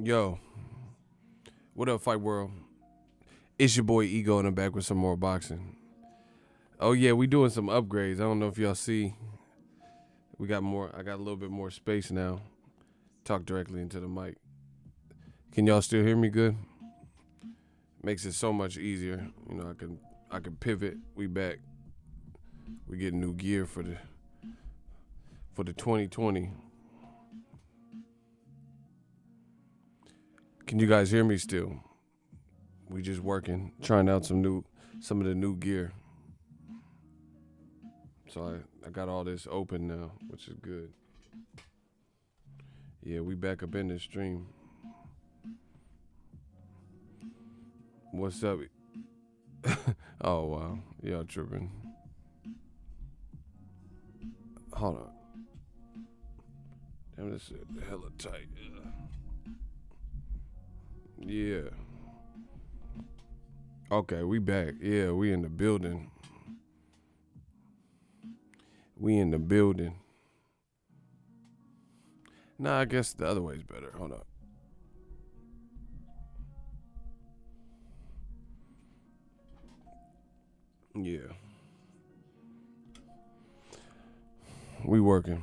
Yo, what up, Fight World? It's your boy Ego, and I'm back with some more boxing. Oh yeah, we doing some upgrades. I don't know if y'all see. We got more. I got a little bit more space now. Talk directly into the mic. Can y'all still hear me good? Makes it so much easier. You know, I can pivot. We back. We get new gear for the 2020. Can you guys hear me still? We just working, trying out some of the new gear. So I got all this open now, which is good. Yeah, we back up in the stream. What's up? Oh wow, y'all tripping. Hold on. Damn, this is hella tight. Yeah. Okay, we back. Yeah, we in the building. Nah, I guess the other way's better. Hold up. Yeah. We working.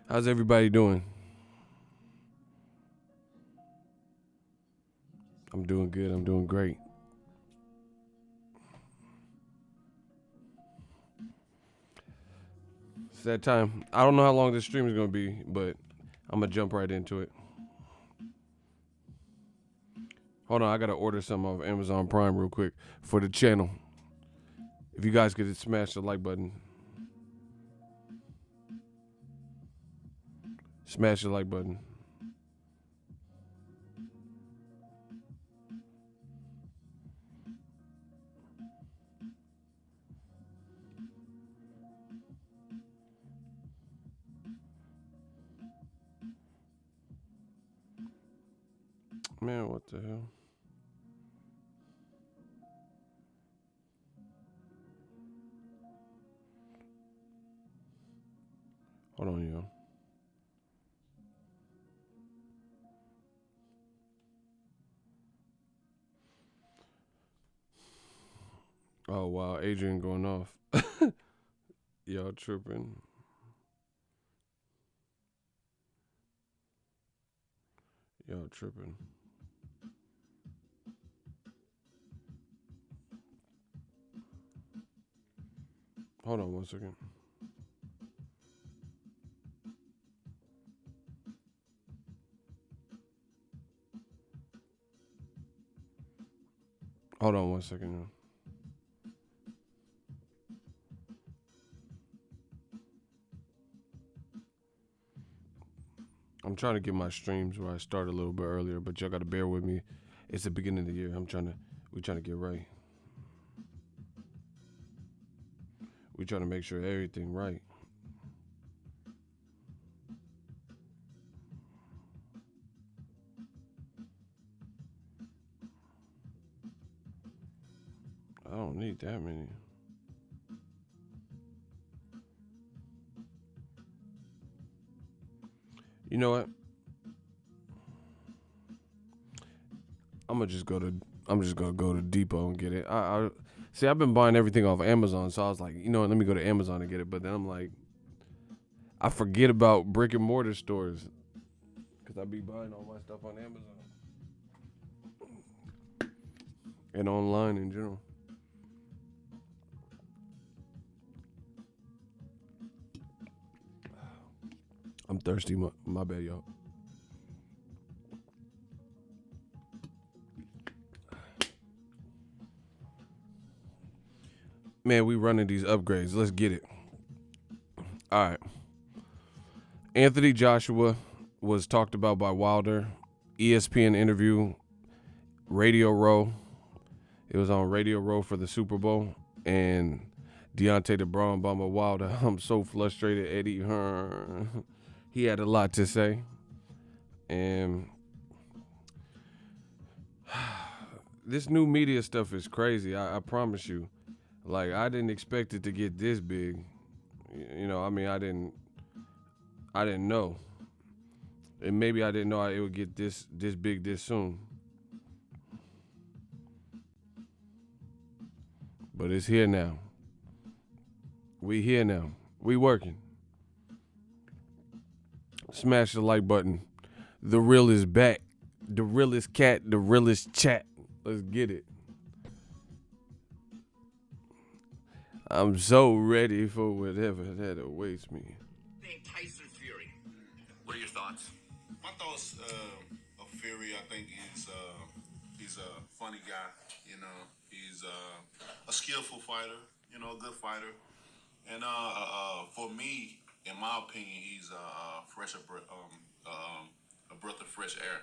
How's everybody doing? I'm doing good. I'm doing great. It's that time. I don't know how long this stream is going to be, but I'm going to jump right into it. Hold on. I got to order some off Amazon Prime real quick for the channel. If you guys could smash the like button. Smash the like button. Man, what the hell? Hold on, yo. Oh, wow. Adrian going off. Y'all tripping. Y'all tripping. Hold on 1 second. Hold on 1 second, yo. I'm trying to get my streams where I start a little bit earlier, but y'all gotta bear with me. It's the beginning of the year. We're trying to get right. We trying to make sure everything right. I don't need that many. You know what? I'm just gonna go to Depot and get it. I see. I've been buying everything off Amazon, so I was like, you know what? Let me go to Amazon and get it. But then I'm like, I forget about brick and mortar stores because I be buying all my stuff on Amazon and online in general. I'm thirsty. My bad, y'all. Man, we running these upgrades. Let's get it. All right. Anthony Joshua was talked about by Wilder. ESPN interview. Radio Row. It was on Radio Row for the Super Bowl. And Deontay the Braun Bomber Wilder. I'm so frustrated, Eddie. He had a lot to say. And this new media stuff is crazy. I promise you. Like, I didn't expect it to get this big. You know, I mean, I didn't know. And maybe I didn't know it would get this big this soon. But it's here now. We here now. We working. Smash the like button. The real is back. The realest cat, the realest chat. Let's get it. I'm so ready for whatever that awaits me. Tyson Fury. What are your thoughts? My thoughts of Fury, I think he's a funny guy. You know, he's a skillful fighter. You know, a good fighter. And for me, in my opinion, he's a breath of fresh air.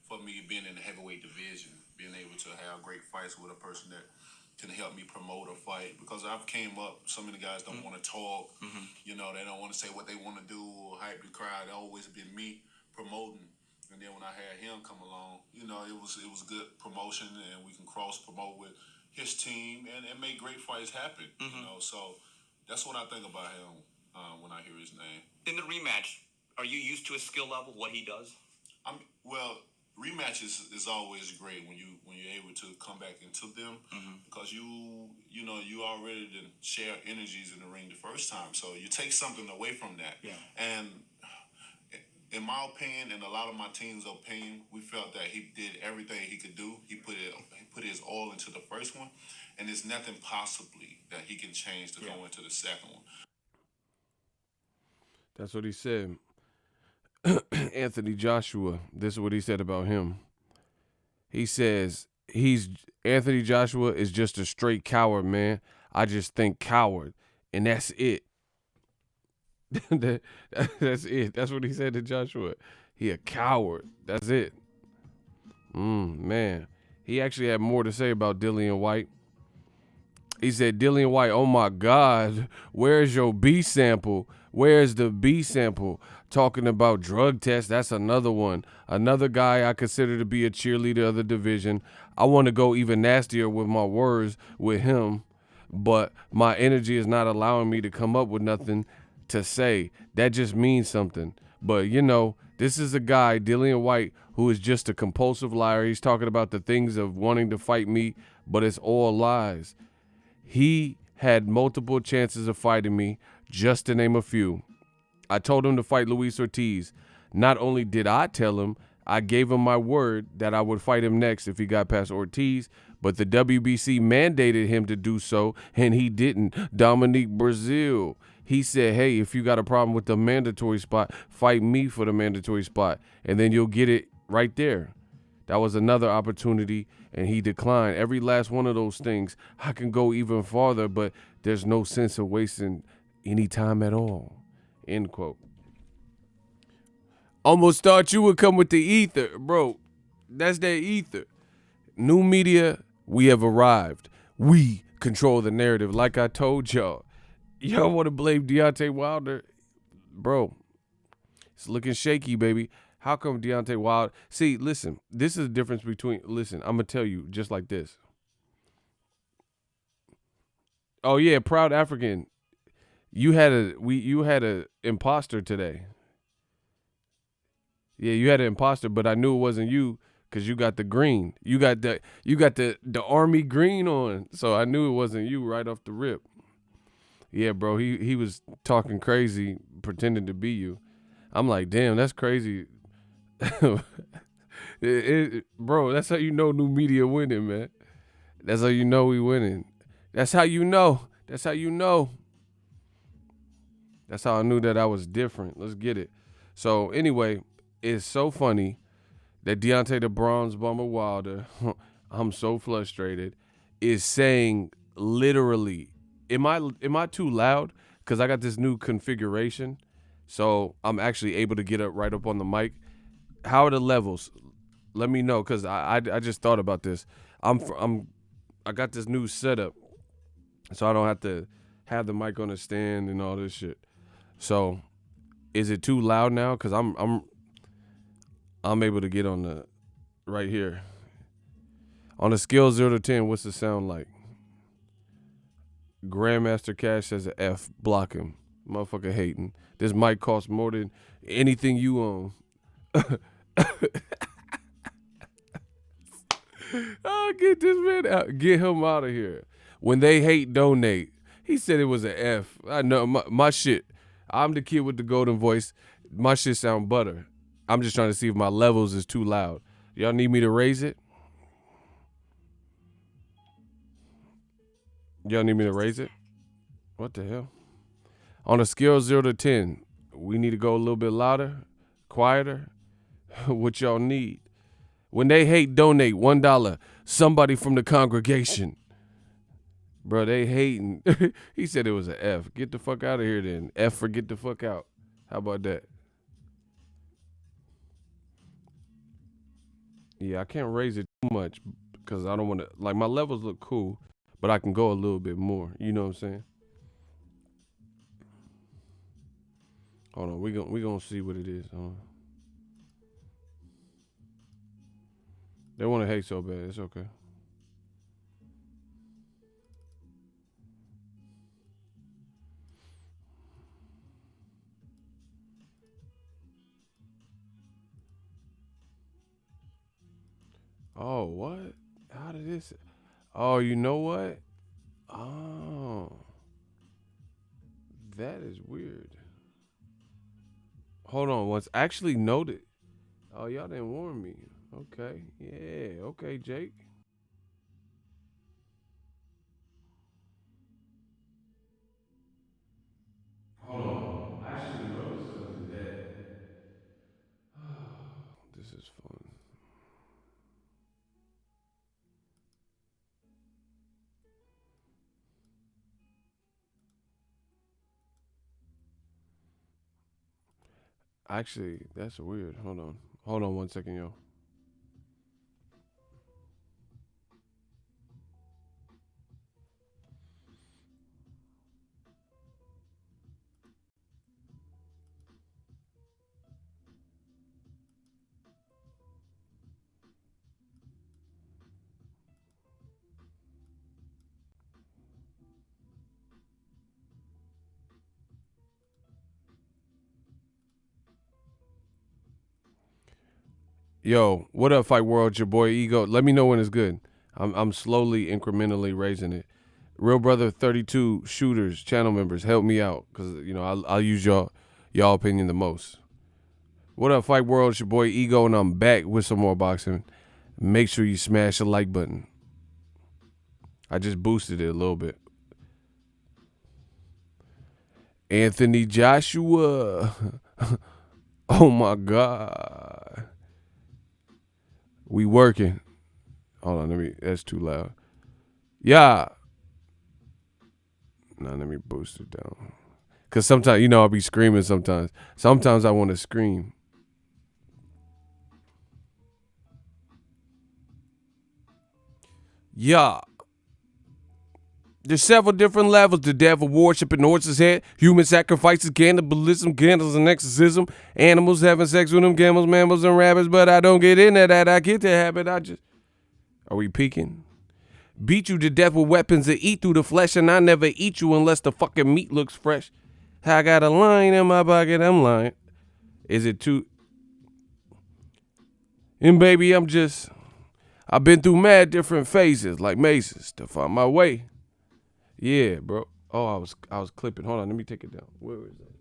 For me, being in the heavyweight division, being able to have great fights with a person that can help me promote a fight, because I've came up, some of the guys don't want to talk, you know, they don't want to say what they want to do or hype the crowd. It's always been me promoting. And then when I had him come along, you know, it was good promotion, and we can cross promote with his team and make great fights happen, you know. So that's what I think about him when I hear his name. In the rematch, are you used to his skill level, what he does? Well, rematches is always great when you're able to come back into them, because you know you already didn't share energies in the ring the first time, so you take something away from that. Yeah. And in my opinion, and a lot of my team's opinion, we felt that he did everything he could do. He put his all into the first one, and there's nothing possibly that he can change to go into the second one. That's what he said. Anthony Joshua, this is what he said about him. He says, Anthony Joshua is just a straight coward, man. I just think coward, and that's it. That's it. That's what he said to Joshua. He a coward. That's it. Man. He actually had more to say about Dillian Whyte. He said, Dillian Whyte, oh my God, where's your B sample? Where's the B sample? Talking about drug tests, that's another one. Another guy I consider to be a cheerleader of the division. I want to go even nastier with my words with him, but my energy is not allowing me to come up with nothing to say. That just means something. But, you know, this is a guy, Dillian Whyte, who is just a compulsive liar. He's talking about the things of wanting to fight me, but it's all lies. He had multiple chances of fighting me, just to name a few. I told him to fight Luis Ortiz. Not only did I tell him, I gave him my word that I would fight him next if he got past Ortiz, but the WBC mandated him to do so, and he didn't. Dominique Brazil, he said, hey, if you got a problem with the mandatory spot, fight me for the mandatory spot, and then you'll get it right there. That was another opportunity, and he declined. Every last one of those things, I can go even farther, but there's no sense of wasting any time at all. End quote. Almost thought you would come with the ether, bro. That's that ether. New media, we have arrived. We control the narrative. Like I told y'all. Y'all want to blame Deontay Wilder? Bro, it's looking shaky, baby. How come Deontay Wilder? See, listen, this is the difference between, listen, I'm going to tell you just like this. Oh, yeah, proud African. You had a imposter today. Yeah, you had an imposter, but I knew it wasn't you because you got the green. You got the army green on, so I knew it wasn't you right off the rip. Yeah, bro, he was talking crazy, pretending to be you. I'm like, damn, that's crazy. Bro, that's how you know new media winning, man. That's how you know we winning. That's how you know. That's how you know. That's how I knew that I was different. Let's get it. So anyway, it's so funny that Deontay the Bronze Bomber Wilder, I'm so frustrated, is saying literally, am I too loud? Because I got this new configuration, so I'm actually able to get up right up on the mic. How are the levels? Let me know, because I just thought about this. I got this new setup, so I don't have to have the mic on the stand and all this shit. So, is it too loud now? Because I'm able to get on the right here. On a scale 0 to 10, what's the sound like? Grandmaster Cash says an F. Block him. Motherfucker hating. This mic costs more than Anything you own. Oh, get this man out. Get him out of here. When they hate, donate. He said it was an F. I know my shit. I'm the kid with the golden voice. My shit sound butter. I'm just trying to see if my levels is too loud. Y'all need me to raise it? Y'all need me to raise it? What the hell? On a scale of 0 to 10, we need to go a little bit louder, quieter. What y'all need? When they hate, donate $1. Somebody from the congregation. Bro, they hating. He said it was an F. Get the fuck out of here then. F for get the fuck out. How about that? Yeah, I can't raise it too much because I don't want to. Like, my levels look cool, but I can go a little bit more. You know what I'm saying? Hold on. We gonna see what it is. They want to hate so bad. It's okay. Oh, what? How did this? Oh, you know what? Oh, that is weird. Hold on. Once actually noted. Oh, y'all didn't warn me. Okay. Yeah. Okay, Jake. Hold on. I actually noticed something that. This is fun. Actually, that's weird. Hold on. Hold on 1 second, yo. Yo, what up, Fight World? It's your boy Ego. Let me know when it's good. I'm slowly, incrementally raising it. Real Brother 32 shooters, channel members, help me out because I'll use y'all opinion the most. What up, Fight World? It's your boy Ego, and I'm back with some more boxing. Make sure you smash the like button. I just boosted it a little bit. Anthony Joshua. Oh my God. We working. Hold on, that's too loud. Yeah. Now let me boost it down. Cause sometimes, I'll be screaming sometimes. Sometimes I want to scream. Yeah. There's several different levels. The devil worship in horse's head, human sacrifices, cannibalism, candles and exorcism, animals having sex with them, camels, mammals, and rabbits, but I don't get into that. I get the habit. Are we peeking? Beat you to death with weapons that eat through the flesh, and I never eat you unless the fucking meat looks fresh. I got a line in my pocket, I'm lying. Is it too? And baby, I've been through mad different phases, like mazes, to find my way. Yeah, bro. Oh, I was clipping. Hold on, let me take it down. Where is that?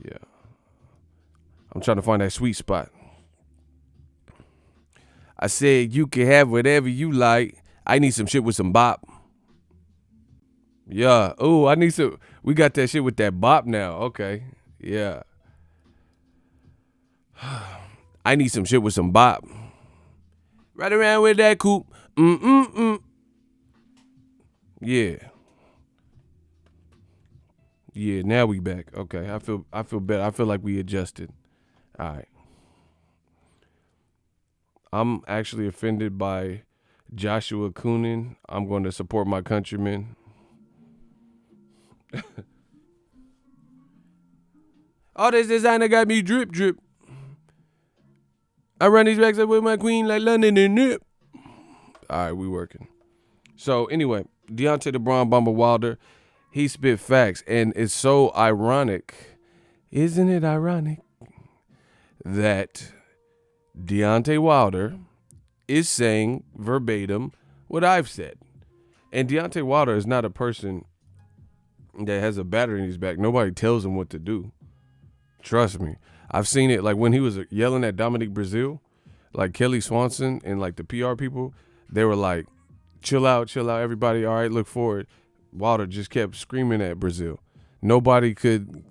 Yeah. I'm trying to find that sweet spot. I said you can have whatever you like. I need some shit with some bop. Yeah. Oh, I need some. We got that shit with that bop now. Okay. Yeah. I need some shit with some bop. Right around with that coupe. Yeah. Yeah, now we back. Okay. I feel better. I feel like we adjusted. All right. I'm actually offended by Joshua Coonan. I'm going to support my countrymen. All this designer got me drip, drip. I run these racks up with my queen like London and Nip. All right, we working. So anyway, Deontay the Braun Bomber Wilder, he spit facts, and it's so ironic. Isn't it ironic that Deontay Wilder is saying verbatim what I've said? And Deontay Wilder is not a person that has a battery in his back. Nobody tells him what to do. Trust me. I've seen it, like when he was yelling at Dominic Brazil, like Kelly Swanson and like the PR people, they were like, chill out, everybody. All right, look forward. Wilder just kept screaming at Brazil. Nobody could,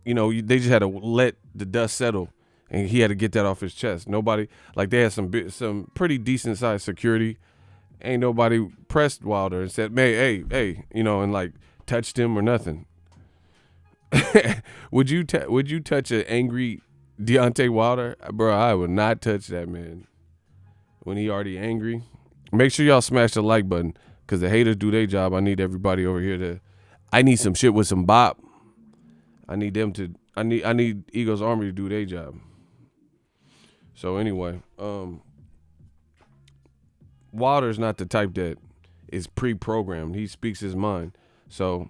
they just had to let the dust settle, and he had to get that off his chest. Nobody, like they had some pretty decent sized security. Ain't nobody pressed Wilder and said, hey, and like touched him or nothing. Would you touch an angry Deontay Wilder? Bro, I would not touch that man when he already angry. Make sure y'all smash the like button, because the haters do their job. I need everybody over here I need some shit with some bop. I need Eagles Army to do their job. So anyway, Wilder's not the type that is pre-programmed. He speaks his mind. So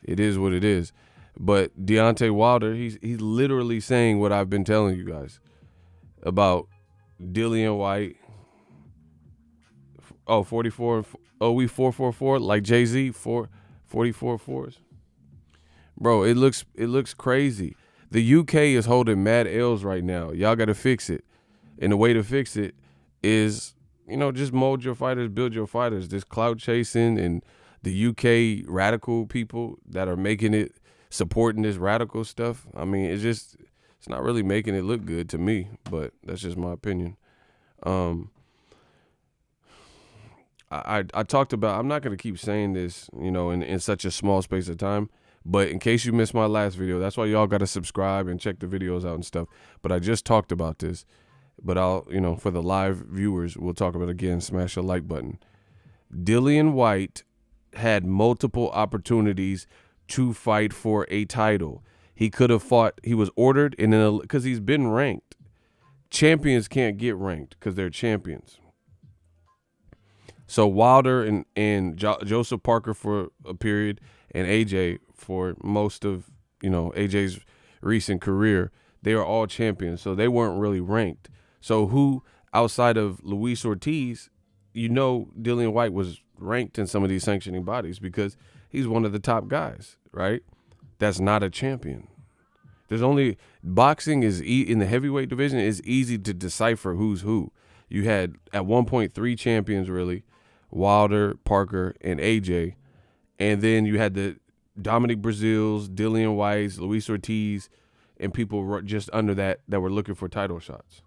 it is what it is. But Deontay Wilder, he's literally saying what I've been telling you guys about Dillian Whyte. Oh, 44. Oh, we 444 like Jay-Z, 44 fours. Bro, it looks crazy. The UK is holding mad L's right now. Y'all got to fix it. And the way to fix it is, just mold your fighters, build your fighters. This clout chasing and the UK radical people that are making it, supporting this radical stuff. I mean, it's not really making it look good to me, but that's just my opinion. I talked about, I'm not going to keep saying this, in such a small space of time, but in case you missed my last video, that's why y'all got to subscribe and check the videos out and stuff. But I just talked about this, but I'll, for the live viewers, we'll talk about it again. Smash the like button. Dillian Whyte had multiple opportunities to fight for a title. He could have fought. He was ordered, and then because he's been ranked. Champions can't get ranked because they're champions. So Wilder and Joseph Parker for a period, and AJ for most of AJ's recent career, they are all champions. So they weren't really ranked. So who outside of Luis Ortiz, Dillian Whyte was ranked in some of these sanctioning bodies because he's one of the top guys, right? That's not a champion. There's only boxing is in the heavyweight division is easy to decipher who's who. You had at one point 3 champions really, Wilder, Parker, and AJ, and then you had the Dominic Brazils, Dillian Whytes, Luis Ortiz, and people just under that were looking for title shots.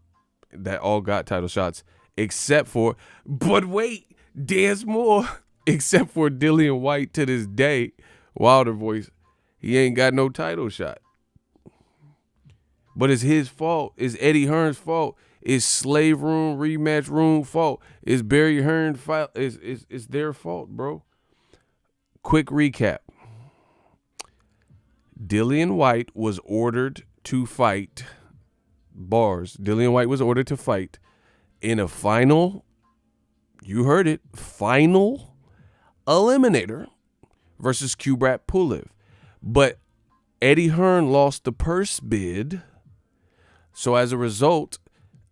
That all got title shots except for, but wait, there's more. Except for Dillian Whyte to this day, Wilder voice, he ain't got no title shot. But it's his fault. It's Eddie Hearn's fault. It's Slave Room, Rematch Room fault. It's Barry Hearn fault. It's their fault, bro. Quick recap. Dillian Whyte was ordered to fight. Bars. Dillian Whyte was ordered to fight in a final, you heard it, final eliminator versus Kubrat Pulev. But Eddie Hearn lost the purse bid. So as a result,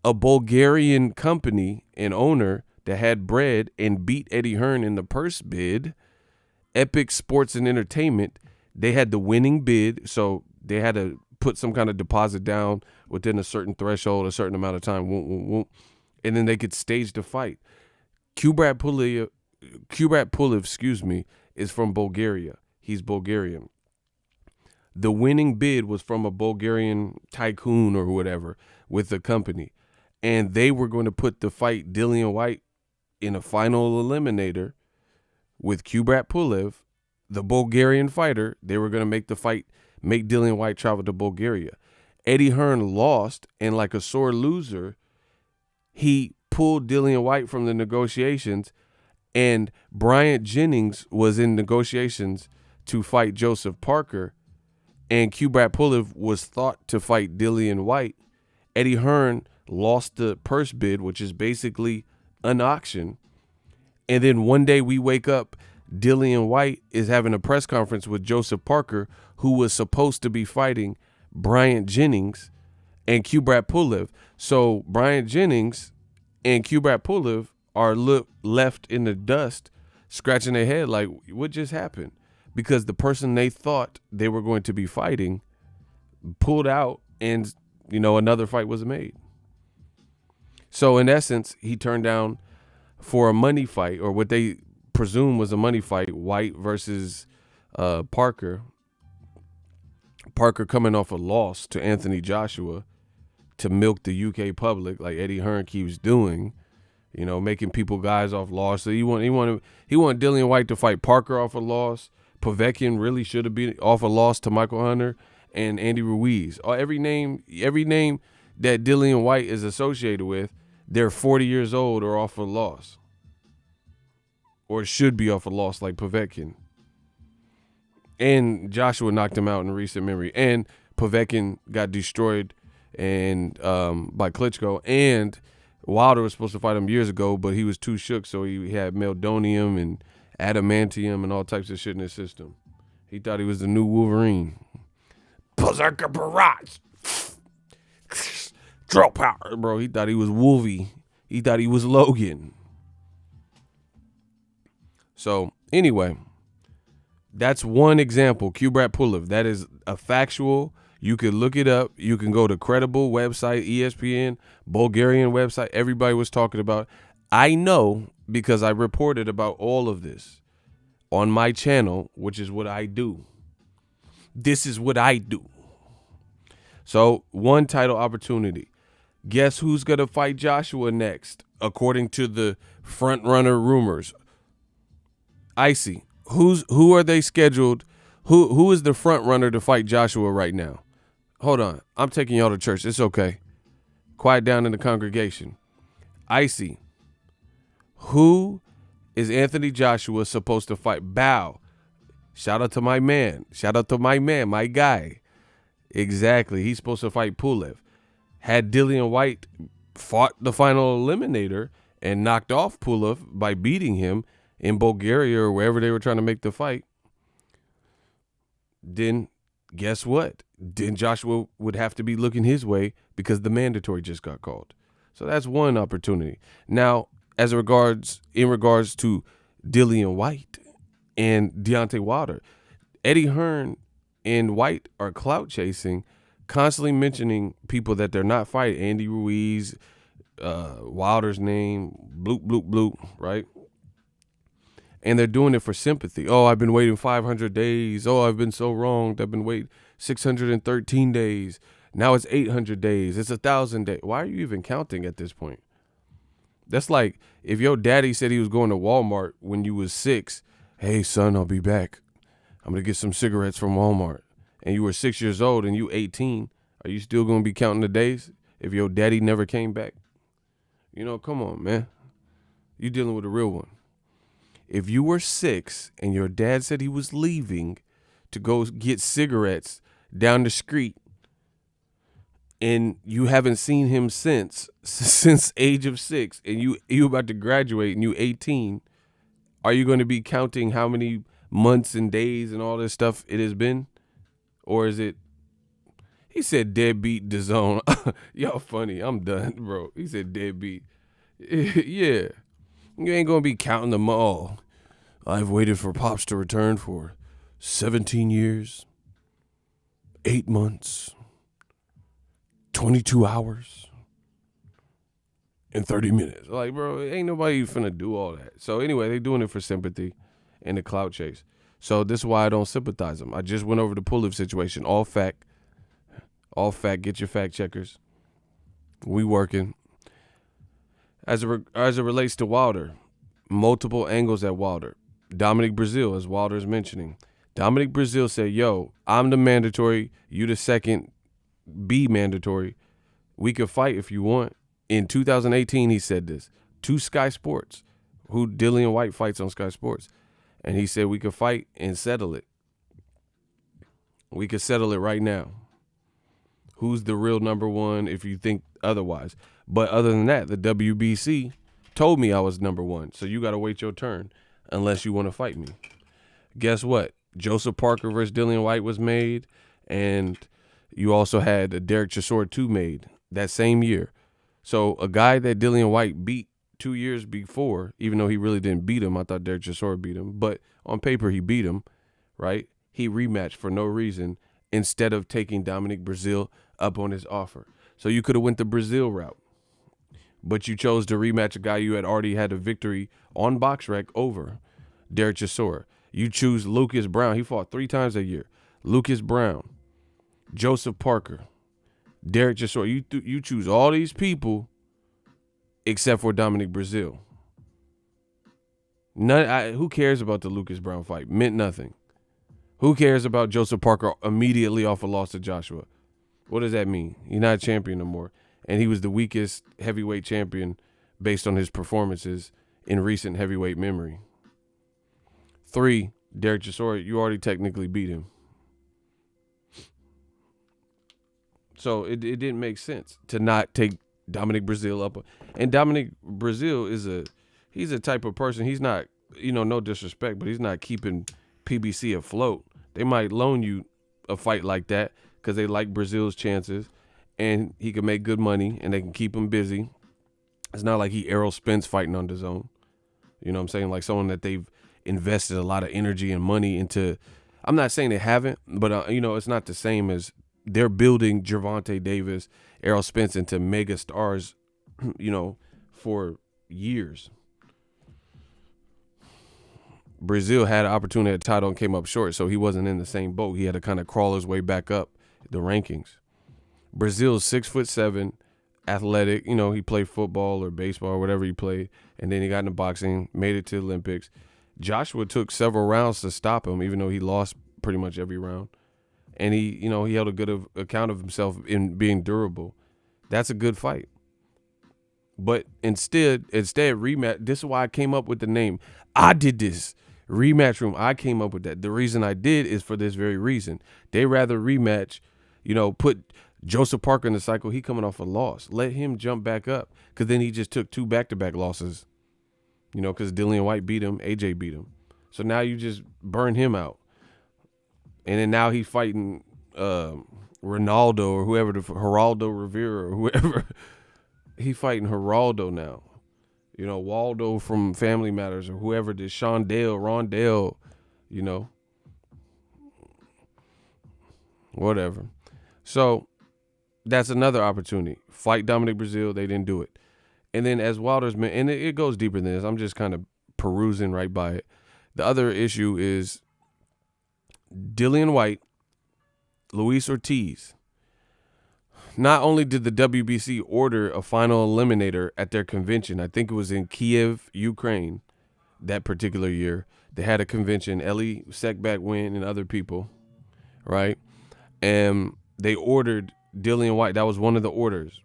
a Bulgarian company and owner that had bread and beat Eddie Hearn in the purse bid, Epic Sports and Entertainment, they had the winning bid. So they had to put some kind of deposit down within a certain threshold, a certain amount of time, and then they could stage the fight. Kubrat Pulev, is from Bulgaria. He's Bulgarian. The winning bid was from a Bulgarian tycoon or whatever with the company. And they were going to put the fight Dillian Whyte in a final eliminator with Kubrat Pulev, the Bulgarian fighter. They were going to make the fight, make Dillian Whyte travel to Bulgaria. Eddie Hearn lost, and like a sore loser, he pulled Dillian Whyte from the negotiations, and Bryant Jennings was in negotiations to fight Joseph Parker, and Kubrat Pulev was thought to fight Dillian Whyte. Eddie Hearn lost the purse bid, which is basically an auction. And then one day we wake up, Dillian Whyte is having a press conference with Joseph Parker, who was supposed to be fighting Bryant Jennings and Kubrat Pulev. So Bryant Jennings and Kubrat Pulev are left in the dust, scratching their head like, what just happened? Because the person they thought they were going to be fighting pulled out, and, another fight was made. So in essence, he turned down for a money fight, or what they presume was a money fight, Whyte versus Parker. Parker coming off a loss to Anthony Joshua to milk the UK public like Eddie Hearn keeps doing, making people guys off loss. So he wanted Dillian Whyte to fight Parker off a loss. Povetkin really should have been off a loss to Michael Hunter and Andy Ruiz. Every name that Dillian Whyte is associated with, they're 40 years old or off a loss, or should be off a loss like Povetkin. And Joshua knocked him out in recent memory. And Povetkin got destroyed by Klitschko. And Wilder was supposed to fight him years ago, but he was too shook, so he had meldonium and adamantium and all types of shit in his system. He thought he was the new Wolverine. Berserker Barrage. Draw power, bro. He thought he was Wolvie. He thought he was Logan. So, anyway, that's one example, Kubrat Pulev. That is a factual. You could look it up. You can go to credible website, ESPN, Bulgarian website. Everybody was talking about. I know because I reported about all of this on my channel, which is what I do. This is what I do. So, one title opportunity. Guess who's going to fight Joshua next, according to the front runner rumors? Icy. Who are they scheduled? Who is the front runner to fight Joshua right now? Hold on. I'm taking y'all to church. It's okay. Quiet down in the congregation. Icy. Who is Anthony Joshua supposed to fight? Bow. Shout out to my man. Shout out to my man, my guy. Exactly. He's supposed to fight Pulev. Had Dillian Whyte fought the final eliminator and knocked off Pulev by beating him in Bulgaria or wherever they were trying to make the fight, then guess what? Then Joshua would have to be looking his way because the mandatory just got called. So that's one opportunity. Now, in regards to Dillian Whyte and Deontay Wilder, Eddie Hearn and Whyte are clout chasing, constantly mentioning people that they're not fighting. Andy Ruiz, Wilder's name, bloop, bloop, bloop, right? And they're doing it for sympathy. Oh, I've been waiting 500 days. Oh, I've been so wronged. I've been waiting 613 days. Now it's 800 days. It's 1,000 days. Why are you even counting at this point? That's like if your daddy said he was going to Walmart when you was 6. Hey, son, I'll be back. I'm going to get some cigarettes from Walmart. And you were 6 years old and you 18. Are you still going to be counting the days if your daddy never came back? Come on, man. You dealing with a real one. If you were 6 and your dad said he was leaving to go get cigarettes down the street and you haven't seen him since age of 6 and you about to graduate and you 18, are you going to be counting how many months and days and all this stuff it has been? Or is it, he said deadbeat DAZN. Y'all funny. I'm done, bro. He said deadbeat. Yeah. You ain't going to be counting them all. I've waited for Pops to return for 17 years, 8 months, 22 hours, and 30 minutes. Like, bro, ain't nobody finna do all that. So anyway, they doing it for sympathy and the clout chase. So this is why I don't sympathize them. I just went over the Pulev situation. All fact. Get your fact checkers. We working. As it relates to Wilder, multiple angles at Wilder. Dominic Breazeale, as Wilder's mentioning. Dominic Breazeale said, yo, I'm the mandatory. You the second B mandatory. We could fight if you want. In 2018, he said this to Sky Sports, who Dillian Whyte fights on Sky Sports. And he said we could fight and settle it. We could settle it right now. Who's the real number one if you think otherwise? But other than that, the WBC told me I was number one. So you got to wait your turn. unless you want to fight me. Guess what? Joseph Parker versus Dillian Whyte was made, and you also had a Derek Chisora 2 made that same year. So a guy that Dillian Whyte beat 2 years before, even though he really didn't beat him, I thought Derek Chisora beat him, but on paper he beat him, right? He rematched for no reason instead of taking Dominic Breazeale up on his offer. So you could have went the Breazeale route, but you chose to rematch a guy you had already had a victory on BoxRec over, Derek Chisora. You choose Lucas Brown. He fought 3 times that year. Lucas Brown, Joseph Parker, Derek Chisora. You choose all these people except for Dominic Breazeale. Who cares about the Lucas Brown fight? Meant nothing. Who cares about Joseph Parker immediately off a loss to Joshua? What does that mean? He's not a champion no more. And he was the weakest heavyweight champion based on his performances in recent heavyweight memory. 3, Derek Chisora, you already technically beat him. So it didn't make sense to not take Dominic Breazeale up. And Dominic Breazeale he's a type of person, he's not, no disrespect, but he's not keeping PBC afloat. They might loan you a fight like that because they like Breazeale's chances and he can make good money and they can keep him busy. It's not like he Errol Spence fighting on DAZN. You know what I'm saying? Like someone that they've invested a lot of energy and money into. I'm not saying they haven't, but, it's not the same as they're building Gervonta Davis, Errol Spence into mega stars, for years. Breazeale had an opportunity at the title and came up short, so he wasn't in the same boat. He had to kind of crawl his way back up the rankings. Breazeale's 6'7", athletic. He played football or baseball or whatever he played, and then he got into boxing, made it to the Olympics. Joshua took several rounds to stop him, even though he lost pretty much every round. And he held a good account of himself in being durable. That's a good fight. But instead rematch. This is why I came up with the name. I did this. Rematch room. I came up with that. The reason I did is for this very reason. They rather rematch, put Joseph Parker in the cycle. He coming off a loss. Let him jump back up. Because then he just took 2 back-to-back losses. Because Dillian Whyte beat him. AJ beat him. So now you just burn him out. And then now he's fighting Ronaldo or whoever, Geraldo Rivera or whoever. He fighting Geraldo now. Waldo from Family Matters or whoever it is, Rondale, whatever. So that's another opportunity. Fight Dominic Breazeale. They didn't do it. And then as Wilder's man, and it goes deeper than this. I'm just kind of perusing right by it. The other issue is Dillian Whyte, Luis Ortiz. Not only did the WBC order a final eliminator at their convention, I think it was in Kiev, Ukraine, that particular year. They had a convention, Eli Sekback went and other people, right? And they ordered Dillian Whyte. That was one of the orders.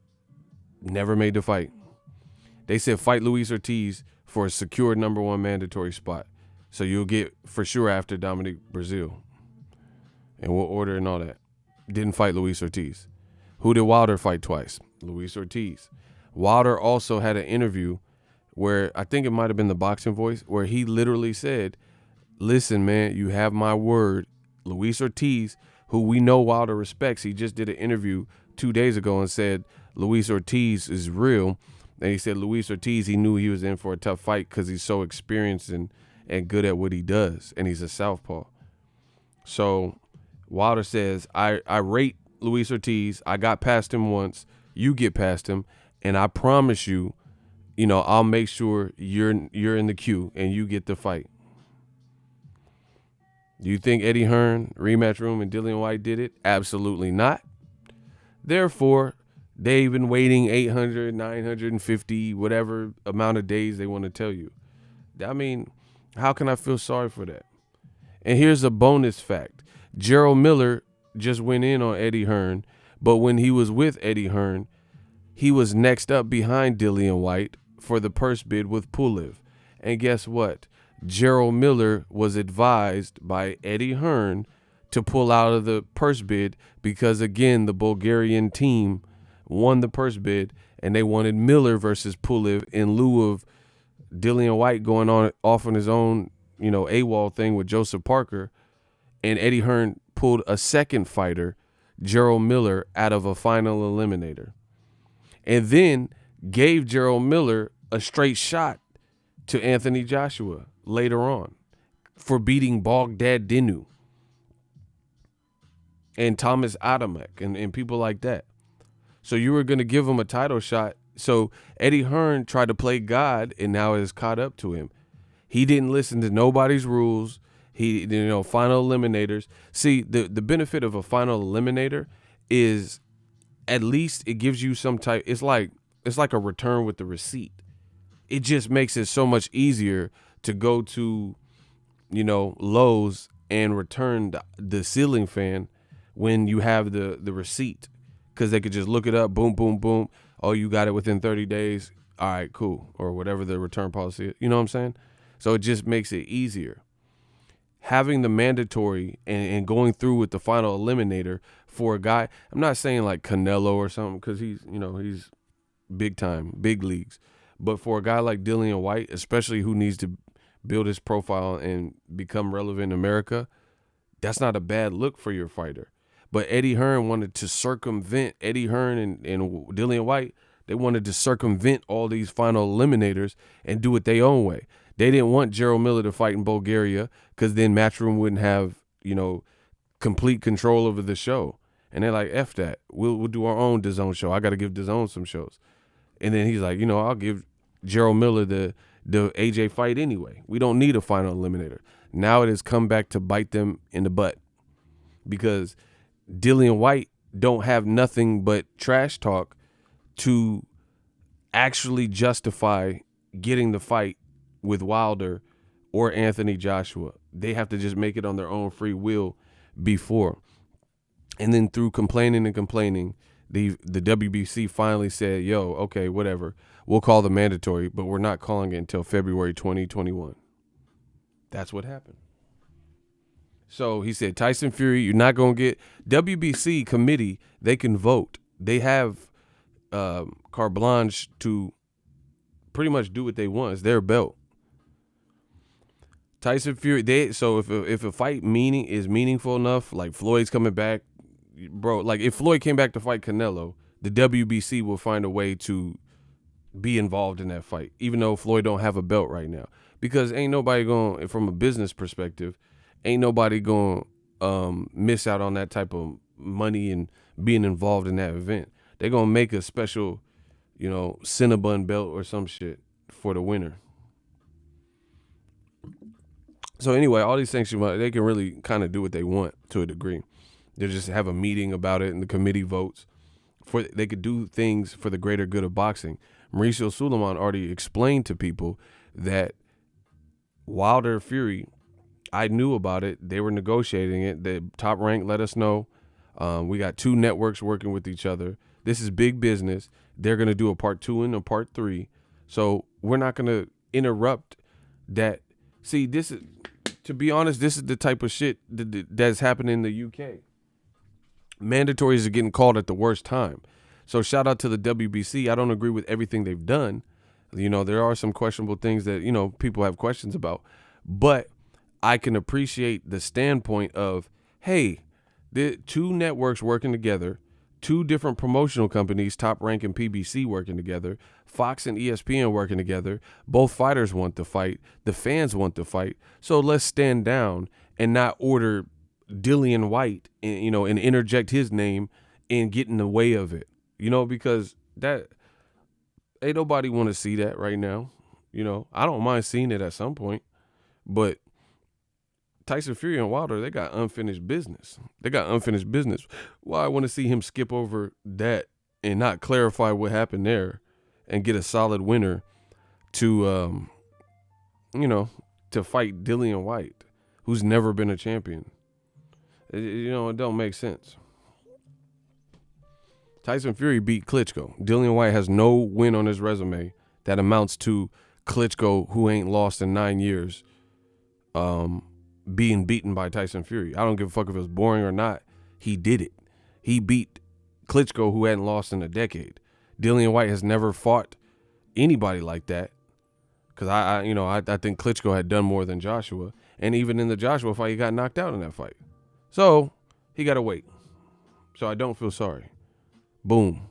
Never made the fight. They said fight Luis Ortiz for a secure #1 mandatory spot. So you'll get for sure after Dominic Breazeale. And we'll order and all that. Didn't fight Luis Ortiz. Who did Wilder fight twice? Luis Ortiz. Wilder also had an interview where I think it might have been the Boxing Voice, where he literally said, listen, man, you have my word. Luis Ortiz, who we know Wilder respects, he just did an interview 2 days ago and said Luis Ortiz is real. And he said Luis Ortiz, he knew he was in for a tough fight because he's so experienced and good at what he does, and he's a southpaw. So Wilder says, I rate Luis Ortiz. I got past him once. You get past him, and I promise you, I'll make sure you're in the queue and you get the fight. Do you think Eddie Hearn, Rematch Room, and Dillian Whyte did it? Absolutely not. Therefore, they've been waiting 800, 950, whatever amount of days they want to tell you. I mean, how can I feel sorry for that? And here's a bonus fact. Gerald Miller just went in on Eddie Hearn, but when he was with Eddie Hearn, he was next up behind Dillian Whyte for the purse bid with Pulev. And guess what? Gerald Miller was advised by Eddie Hearn to pull out of the purse bid because, again, the Bulgarian team won the purse bid and they wanted Miller versus Pulev in lieu of Dillian Whyte going off on his own, AWOL thing with Joseph Parker, and Eddie Hearn pulled a second fighter, Gerald Miller, out of a final eliminator, and then gave Gerald Miller a straight shot to Anthony Joshua later on for beating Baghdad Dinu and Thomas Adamek and people like that. So you were going to give him a title shot. So Eddie Hearn tried to play God, and now it has caught up to him. He didn't listen to nobody's rules. He, final eliminators. See, the benefit of a final eliminator is at least it gives you some type. It's like a return with the receipt. It just makes it so much easier to go to, Lowe's and return the ceiling fan when you have the receipt, because they could just look it up. Boom, boom, boom. Oh, you got it within 30 days. All right, cool. Or whatever the return policy is. You know what I'm saying? So it just makes it easier. Having the mandatory and going through with the final eliminator for a guy, I'm not saying like Canelo or something, because he's big time, big leagues. But for a guy like Dillian Whyte, especially who needs to build his profile and become relevant in America, that's not a bad look for your fighter. But Eddie Hearn wanted to circumvent, Eddie Hearn and Dillian Whyte, they wanted to circumvent all these final eliminators and do it their own way. They didn't want Gerald Miller to fight in Bulgaria, because then Matchroom wouldn't have, complete control over the show. And they're like, F that. We'll do our own DAZN show. I got to give DAZN some shows. And then he's like, I'll give Gerald Miller the AJ fight anyway. We don't need a final eliminator. Now it has come back to bite them in the butt, because Dillian Whyte don't have nothing but trash talk to actually justify getting the fight with Wilder or Anthony Joshua. They have to just make it on their own free will before. And then through complaining, the WBC finally said, yo, okay, whatever. We'll call the mandatory, but we're not calling it until February 2021. That's what happened. So he said, Tyson Fury, you're not going to get WBC committee. They can vote. They have carte blanche to pretty much do what they want. It's their belt. Tyson Fury, so if a fight is meaningful enough, like Floyd's coming back, bro, like if Floyd came back to fight Canelo, the WBC will find a way to be involved in that fight, even though Floyd don't have a belt right now. Because ain't nobody going, from a business perspective, ain't nobody going to miss out on that type of money and being involved in that event. They're going to make a special, Cinnabon belt or some shit for the winner. So anyway, all these things, they can really kind of do what they want to a degree. They just have a meeting about it and the committee votes. They could do things for the greater good of boxing. Mauricio Suleiman already explained to people that Wilder Fury, I knew about it. They were negotiating it. The Top Rank let us know. We got two networks working with each other. This is big business. They're going to do a part 2 and a part 3. So we're not going to interrupt that. See, to be honest, this is the type of shit that's happening in the UK. Mandatories are getting called at the worst time. So shout out to the WBC. I don't agree with everything they've done. There are some questionable things that, people have questions about. But I can appreciate the standpoint of, hey, the two networks working together, two different promotional companies, Top Rank and PBC working together, Fox and ESPN working together. Both fighters want to fight. The fans want to fight. So let's stand down and not order Dillian Whyte and, and interject his name and get in the way of it, because that ain't nobody want to see that right now. I don't mind seeing it at some point, but Tyson Fury and Wilder, they got unfinished business. Well, I want to see him skip over that and not clarify what happened there and get a solid winner to, to fight Dillian Whyte, who's never been a champion. It don't make sense. Tyson Fury beat Klitschko. Dillian Whyte has no win on his resume that amounts to Klitschko, who ain't lost in 9 years, being beaten by Tyson Fury. I don't give a fuck if it was boring or not. He did it. He beat Klitschko, who hadn't lost in a decade. Dillian Whyte has never fought anybody like that. Because I think Klitschko had done more than Joshua. And even in the Joshua fight, he got knocked out in that fight. So he got to wait. So I don't feel sorry. Boom.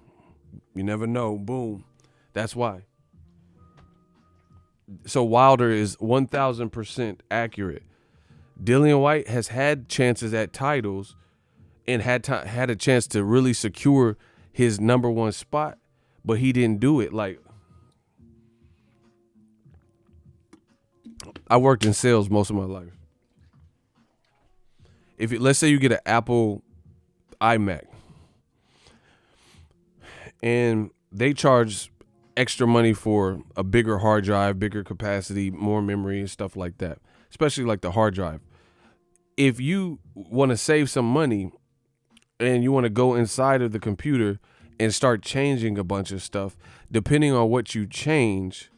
You never know. Boom. That's why. So Wilder is 1,000% accurate. Dillian Whyte has had chances at titles and had a chance to really secure his number one spot, but he didn't do it. Like, I worked in sales most of my life. Let's say you get an Apple iMac and they charge extra money for a bigger hard drive, bigger capacity, more memory and stuff like that, especially like the hard drive. If you want to save some money and you want to go inside of the computer and start changing a bunch of stuff, depending on what you change,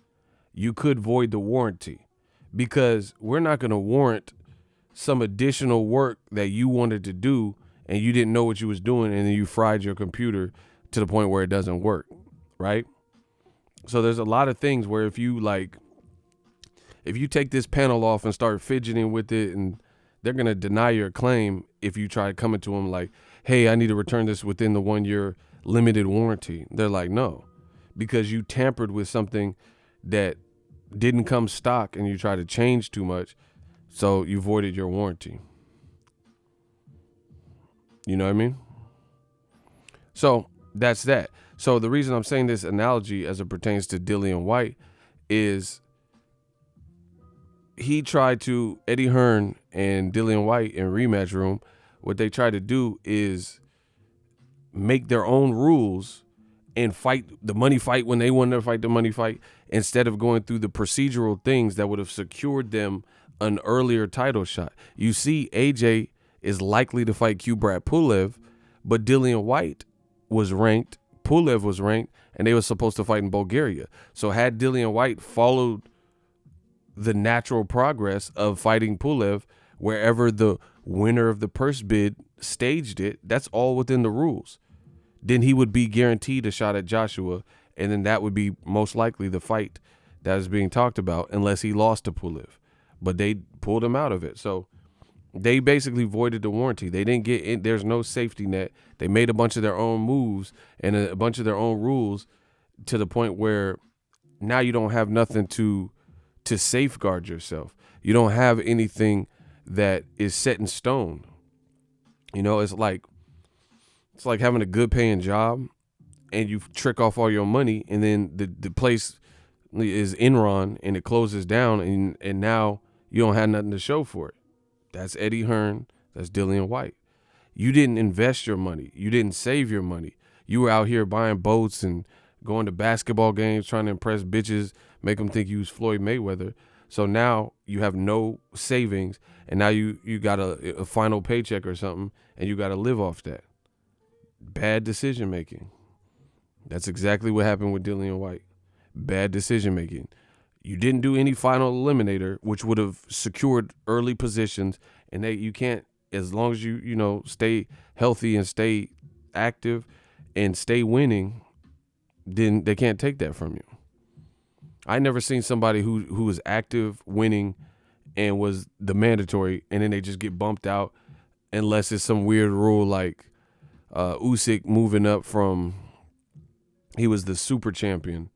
you could void the warranty, because we're not going to warrant some additional work that you wanted to do and you didn't know what you was doing, and then you fried your computer to the point where it doesn't work, right? So there's a lot of things where if you take this panel off and start fidgeting with it, and they're going to deny your claim if you try coming to them like, hey, I need to return this within the 1 year limited warranty. They're like, no, because you tampered with something that didn't come stock and you try to change too much. So you voided your warranty. You know what I mean? So that's that. So the reason I'm saying this analogy as it pertains to Dillian Whyte is Eddie Hearn and Dillian Whyte in rematch room, what they try to do is make their own rules and fight the money fight when they wanted to fight the money fight, instead of going through the procedural things that would have secured them an earlier title shot. You see, AJ is likely to fight Kubrat Pulev, but Dillian Whyte was ranked, Pulev was ranked, and they were supposed to fight in Bulgaria. So had Dillian Whyte followed the natural progress of fighting Pulev, wherever the winner of the purse bid staged it, that's all within the rules. Then he would be guaranteed a shot at Joshua, and then that would be most likely the fight that is being talked about, unless he lost to Pulev. But they pulled him out of it. So they basically voided the warranty. They didn't get in. There's no safety net. They made a bunch of their own moves and a bunch of their own rules, to the point where now you don't have nothing to safeguard yourself. You don't have anything that is set in stone. You know, it's like having a good paying job and you trick off all your money, and then the place is Enron and it closes down, and now you don't have nothing to show for it. That's Eddie Hearn. That's Dillian Whyte. You didn't invest your money. You didn't save your money. You were out here buying boats and going to basketball games, trying to impress bitches, make them think you was Floyd Mayweather. So now you have no savings, and now you got a final paycheck or something, and you got to live off that. Bad decision making. That's exactly what happened with Dillian Whyte. Bad decision making. You didn't do any final eliminator, which would have secured early positions, and you can't, as long as you stay healthy and stay active and stay winning, then they can't take that from you. I never seen somebody who was active, winning, and was the mandatory, and then they just get bumped out, unless it's some weird rule like Usyk moving up from, he was the super champion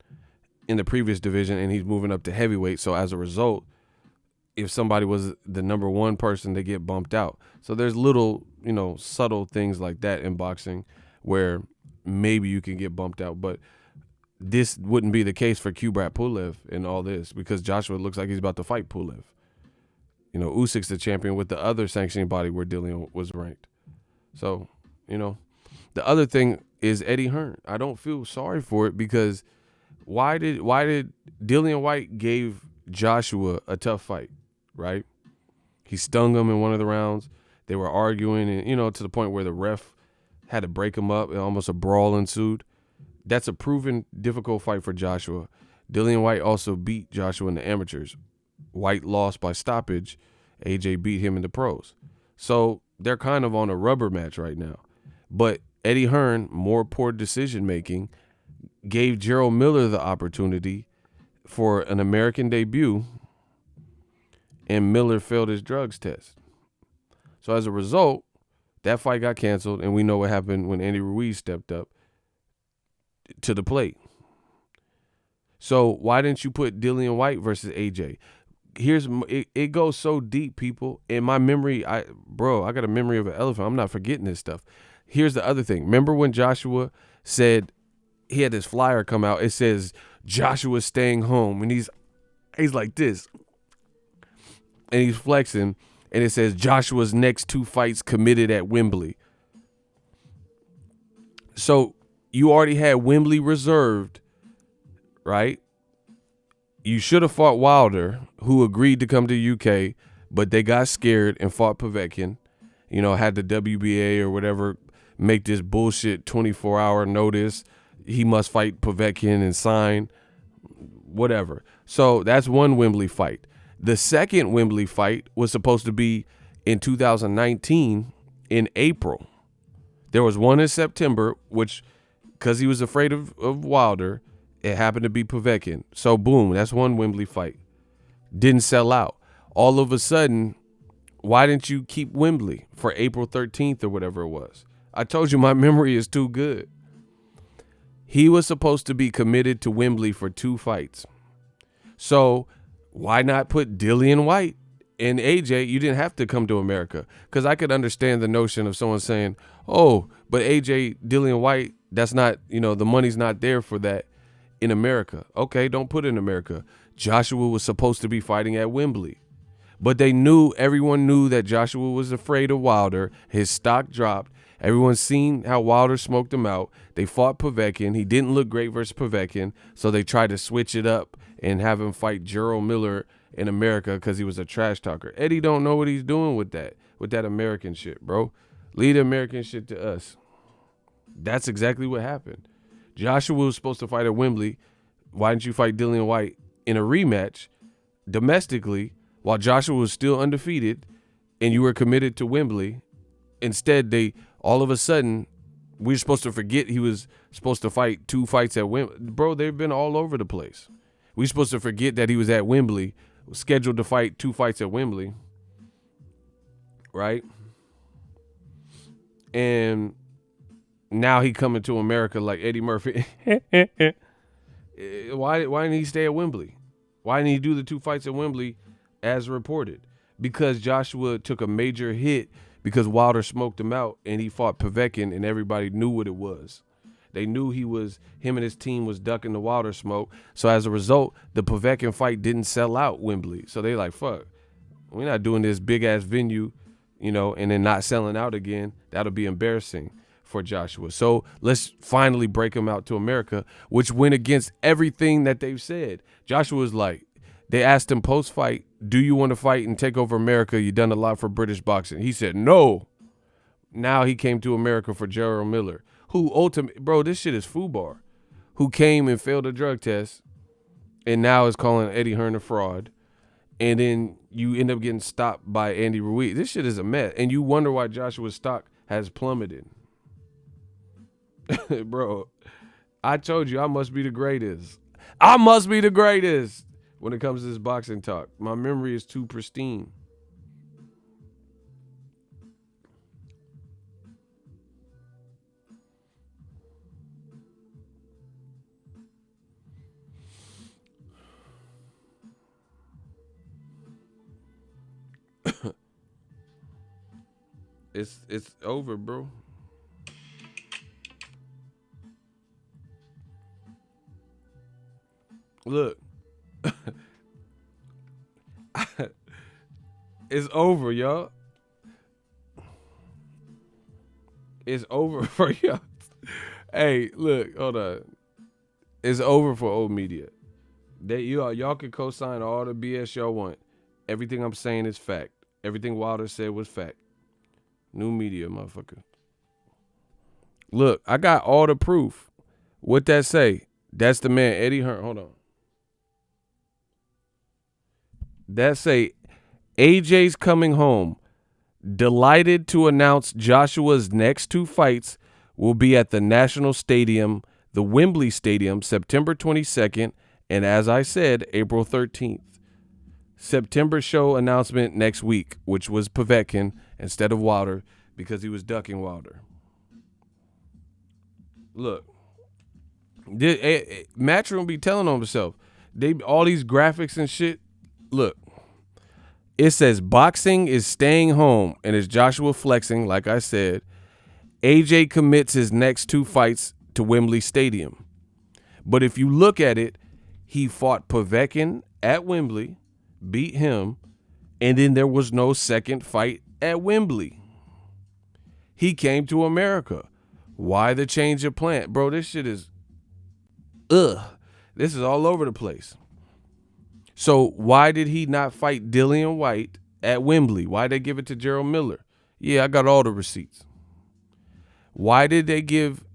in the previous division, and he's moving up to heavyweight. So as a result, if somebody was the number one person, they get bumped out. So there's little, subtle things like that in boxing where maybe you can get bumped out. But this wouldn't be the case for Kubrat Pulev in all this, because Joshua looks like he's about to fight Pulev. Usyk's the champion with the other sanctioning body where Dillian was ranked. So, the other thing is Eddie Hearn. I don't feel sorry for it, because why did Dillian Whyte gave Joshua a tough fight, right? He stung him in one of the rounds. They were arguing, and to the point where the ref had to break him up, and almost a brawl ensued. That's a proven difficult fight for Joshua. Dillian Whyte also beat Joshua in the amateurs. Whyte lost by stoppage. AJ beat him in the pros. So they're kind of on a rubber match right now. But Eddie Hearn, more poor decision making, gave Gerald Miller the opportunity for an American debut, and Miller failed his drugs test. So as a result, that fight got canceled, and we know what happened when Andy Ruiz stepped up to the plate. So why didn't you put Dillian Whyte versus AJ? It goes so deep, people. In my memory, I got a memory of an elephant. I'm not forgetting this stuff. Here's the other thing. Remember when Joshua said he had this flyer come out? It says Joshua's staying home, and he's like this, and he's flexing, and it says Joshua's next 2 fights committed at Wembley. So you already had Wembley reserved, right? You should have fought Wilder, who agreed to come to UK, but they got scared and fought Povetkin. You know, had the WBA or whatever make this bullshit 24-hour notice. He must fight Povetkin and sign, whatever. So that's one Wembley fight. The second Wembley fight was supposed to be in 2019 in April. There was one in September, which, because he was afraid of Wilder, it happened to be Povetkin. So boom, that's one Wembley fight. Didn't sell out. All of a sudden, why didn't you keep Wembley for April 13th or whatever it was? I told you my memory is too good. He was supposed to be committed to Wembley for 2 fights. So why not put Dillian Whyte and AJ? You didn't have to come to America, because I could understand the notion of someone saying, oh, but AJ, Dillian Whyte, that's not, the money's not there for that in America. Okay, don't put it in America. Joshua was supposed to be fighting at Wembley. But everyone knew that Joshua was afraid of Wilder. His stock dropped. Everyone's seen how Wilder smoked him out. They fought Povetkin. He didn't look great versus Povetkin, so they tried to switch it up and have him fight Gerald Miller in America because he was a trash talker. Eddie don't know what he's doing with that American shit, bro. Leave the American shit to us. That's exactly what happened. Joshua was supposed to fight at Wembley. Why didn't you fight Dillian Whyte in a rematch domestically while Joshua was still undefeated and you were committed to Wembley? Instead, all of a sudden, we're supposed to forget he was supposed to fight 2 fights at Wembley. Bro, they've been all over the place. We're supposed to forget that he was at Wembley, scheduled to fight 2 fights at Wembley, right? And now he coming to America like Eddie Murphy. Why didn't he stay at Wembley? Why didn't he do the 2 fights at Wembley as reported? Because Joshua took a major hit because Wilder smoked him out and he fought Povetkin, and everybody knew what it was. They knew him and his team was ducking the Wilder smoke. So as a result, the Povetkin fight didn't sell out Wembley. So they like, fuck, we're not doing this big ass venue, and then not selling out again. That'll be embarrassing for Joshua. So let's finally break him out to America, which went against everything that they've said. Joshua was like, they asked him post-fight, do you want to fight and take over America? You've done a lot for British boxing. He said no. Now he came to America for Gerald Miller, who bro, this shit is FUBAR, who came and failed a drug test and now is calling Eddie Hearn a fraud. And then you end up getting stopped by Andy Ruiz. This shit is a mess. And you wonder why Joshua's stock has plummeted. Bro, I told you I must be the greatest. I must be the greatest when it comes to this boxing talk. My memory is too pristine. It's over, bro. Look. It's over, y'all. It's over for y'all. Hey, look, hold on. It's over for old media. Y'all can co-sign all the BS y'all want. Everything I'm saying is fact. Everything Wilder said was fact. New media, motherfucker. Look, I got all the proof. What that say? That's the man, Eddie Hearn. Hold on. That say, AJ's coming home. Delighted to announce Joshua's next 2 fights will be at the National Stadium, the Wembley Stadium, September 22nd And as I said, April 13th. September show announcement next week, which was Povetkin instead of Wilder because he was ducking Wilder. Look, Matchroom be telling on himself. All these graphics and shit. Look, it says boxing is staying home and it's Joshua flexing, like I said. AJ commits his next 2 fights to Wembley Stadium. But if you look at it, he fought Povetkin at Wembley, beat him, and then there was no second fight at Wembley. He came to America. Why the change of plan? Bro, this shit is, this is all over the place. So why did he not fight Dillian Whyte at Wembley? Why they give it to Gerald Miller? Yeah, I got all the receipts. Why did they give?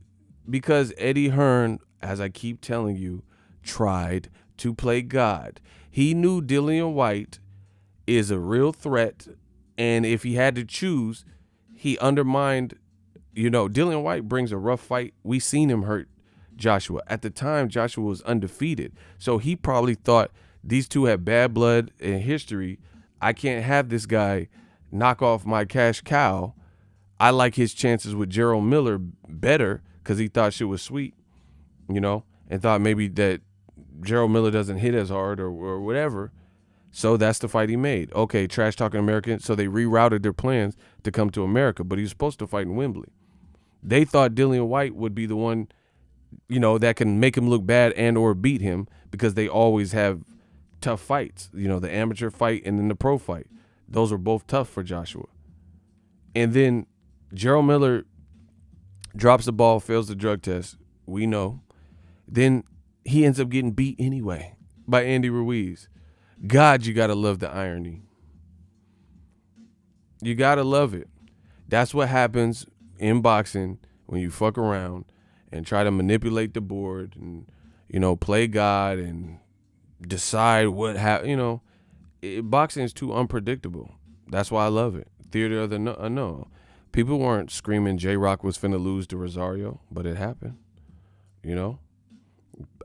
Because Eddie Hearn, as I keep telling you, tried to play God. He knew Dillian Whyte is a real threat, and if he had to choose, he undermined, Dillian Whyte brings a rough fight. We seen him hurt Joshua. At the time, Joshua was undefeated. So he probably thought these two had bad blood and history. I can't have this guy knock off my cash cow. I like his chances with Gerald Miller better because he thought shit was sweet, and thought maybe that Gerald Miller doesn't hit as hard or whatever. So that's the fight he made. Okay, trash talking American. So they rerouted their plans to come to America, but he was supposed to fight in Wembley. They thought Dillian Whyte would be the one, that can make him look bad and or beat him because they always have tough fights. The amateur fight and then the pro fight. Those were both tough for Joshua. And then Gerald Miller drops the ball, fails the drug test. We know. Then he ends up getting beat anyway by Andy Ruiz. God, you got to love the irony. You got to love it. That's what happens in boxing when you fuck around and try to manipulate the board and, play God and decide what happens. Boxing is too unpredictable. That's why I love it. Theater of the unknown. People weren't screaming J-Rock was finna lose to Rosario, but it happened.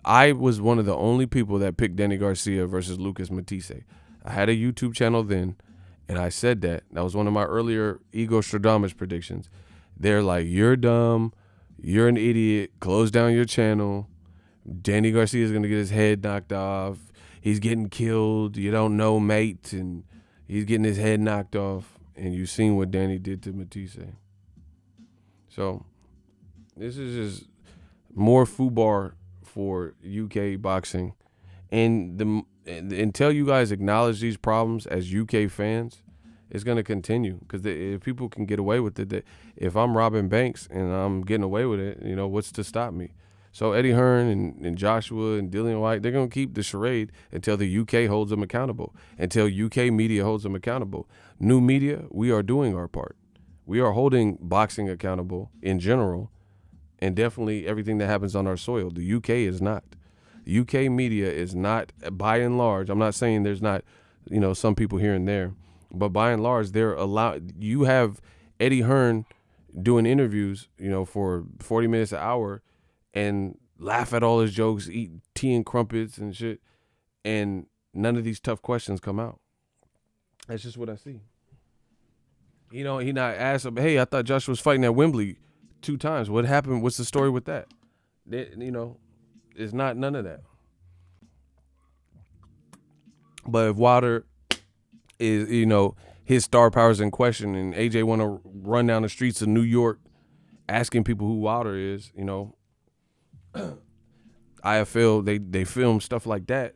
I was one of the only people that picked Danny Garcia versus Lucas Matisse. I had a YouTube channel then, and I said that. That was one of my earlier Ego Stradamus predictions. They're like, you're dumb, you're an idiot, close down your channel. Danny Garcia is going to get his head knocked off. He's getting killed. You don't know, mate, and he's getting his head knocked off. And you've seen what Danny did to Matisse. So this is just more FUBAR for UK boxing. And until you guys acknowledge these problems as UK fans, it's going to continue. Because if people can get away with it, if I'm robbing banks and I'm getting away with it, what's to stop me? So Eddie Hearn and Joshua and Dillian Whyte, they're going to keep the charade until the UK holds them accountable, until UK media holds them accountable. New media, we are doing our part. We are holding boxing accountable in general, and definitely everything that happens on our soil. The UK is not. The UK media is not, by and large. I'm not saying there's not, some people here and there, but by and large, they're allowed. You have Eddie Hearn doing interviews, for 40 minutes an hour, and laugh at all his jokes, eat tea and crumpets and shit, and none of these tough questions come out. That's just what I see. He not asked him, hey, I thought Joshua was fighting at Wembley 2 times. What happened? What's the story with that? It's not none of that. But if Wilder is, his star power is in question and AJ want to run down the streets of New York asking people who Wilder is, IFL, they film stuff like that,